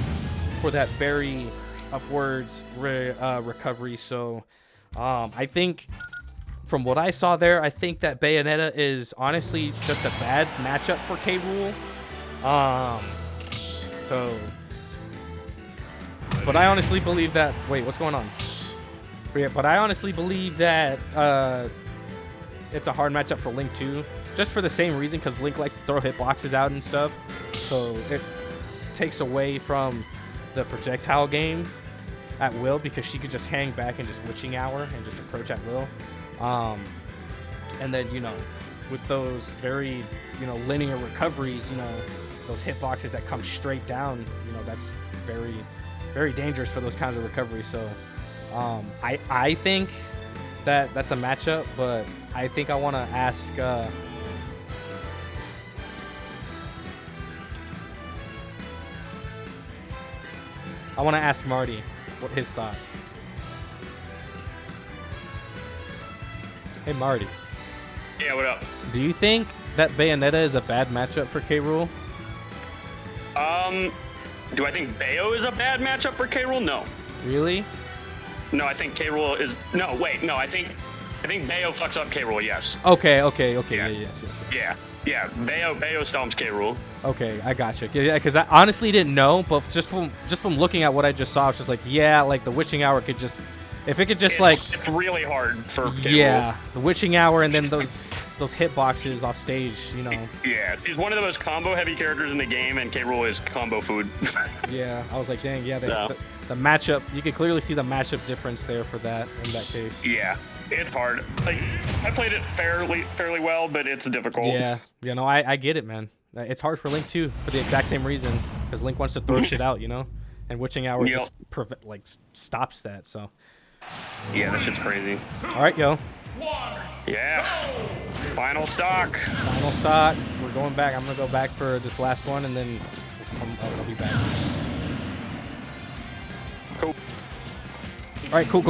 for that very upwards recovery. So I think from what I saw there, I think that Bayonetta is honestly just a bad matchup for K. Rool. But I honestly believe that. Wait, what's going on? But I honestly believe that it's a hard matchup for Link too, just for the same reason, because Link likes to throw hitboxes out and stuff, so it takes away from the projectile game at will, because she could just hang back and just witching hour and just approach at will. And then, you know, with those very, you know, linear recoveries, you know, those hitboxes that come straight down, you know, that's very, very dangerous for those kinds of recoveries. So I think that that's a matchup, but I think I want to ask Marty what his thoughts. Hey Marty. Yeah, what up? Do you think that Bayonetta is a bad matchup for K. Rool? Do I think Bayo is a bad matchup for K. Rool? No. Really? No, I think K. Rool is. No, wait, no, I think Bayo fucks up K. Rool. Yes. Okay. Yeah. Yeah, yes. Yeah. Bayo stomps K. Rool. Okay, I gotcha. Yeah, because I honestly didn't know, but just from looking at what I just saw, I was just like, yeah, like the witching hour could just, if it could just it's really hard for K. Rool. Yeah, the witching hour and then those hitboxes off stage, you know. Yeah, he's one of the most combo-heavy characters in the game, and K. Rool is combo food. Yeah, I was like, dang, yeah, the matchup, you could clearly see the matchup difference there for that in that case. Yeah, it's hard. Like, I played it fairly well, but it's difficult. Yeah, you know, I get it, man. It's hard for Link too, for the exact same reason, because Link wants to throw shit out, you know, and witching hour just stops that. So. Yeah, that shit's crazy. All right, yo. Yeah. Final stock. Final stock. We're going back. I'm gonna go back for this last one, and then I'll be back. Cool. All right, cool.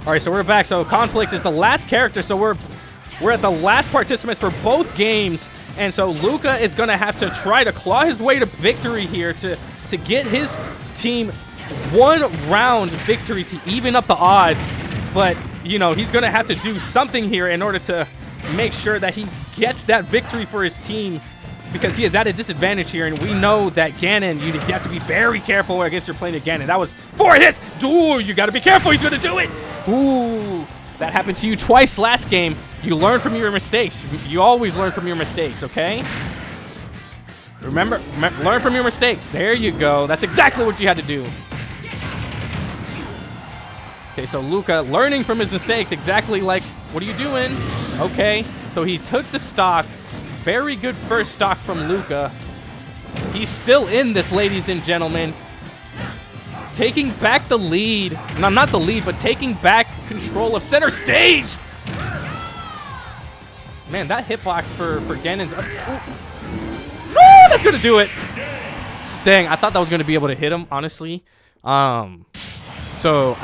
All right, so we're back. So Conflict is the last character. So we're at the last participants for both games, and so Luca is gonna have to try to claw his way to victory here to get his team one round victory to even up the odds. But you know, he's gonna have to do something here in order to make sure that he gets that victory for his team, because he is at a disadvantage here, and we know that Ganon, you have to be very careful against your playing Ganon. That was 4 hits. Ooh, you gotta be careful. He's gonna do it. Ooh, that happened to you twice last game. You learn from your mistakes. You always learn from your mistakes, okay? Remember, learn from your mistakes. There you go. That's exactly what you had to do. Okay, so Luca learning from his mistakes, exactly like, what are you doing? Okay, so he took the stock. Very good first stock from Luca. He's still in this, ladies and gentlemen. Taking back the lead. No, not the lead, but taking back control of center stage. Man, that hitbox for Ganon's... No, that's going to do it. Dang, I thought that was going to be able to hit him, honestly. So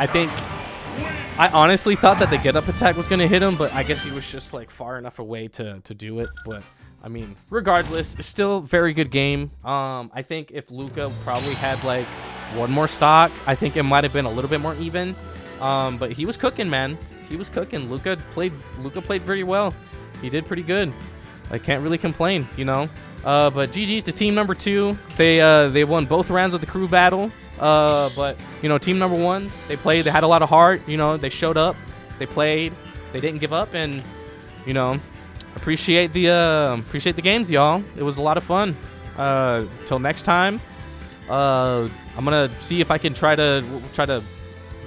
I honestly thought that the get-up attack was going to hit him, but I guess he was just like far enough away to do it. But I mean, regardless, it's still a very good game. I think if Luca probably had like one more stock, I think it might have been a little bit more even. But he was cooking, man. He was cooking. Luca played very well. He did pretty good. I can't really complain, you know. But GG's to team number 2. They won both rounds of the crew battle. But you know, team number 1, they played, they had a lot of heart, you know, they showed up, they played, they didn't give up, and you know, appreciate the games, y'all. It was a lot of fun. Till next time, I'm gonna see if I can try to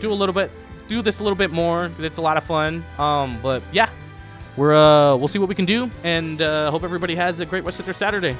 do this a little bit more. It's a lot of fun. But yeah, we'll see what we can do, and hope everybody has a great rest of their Saturday.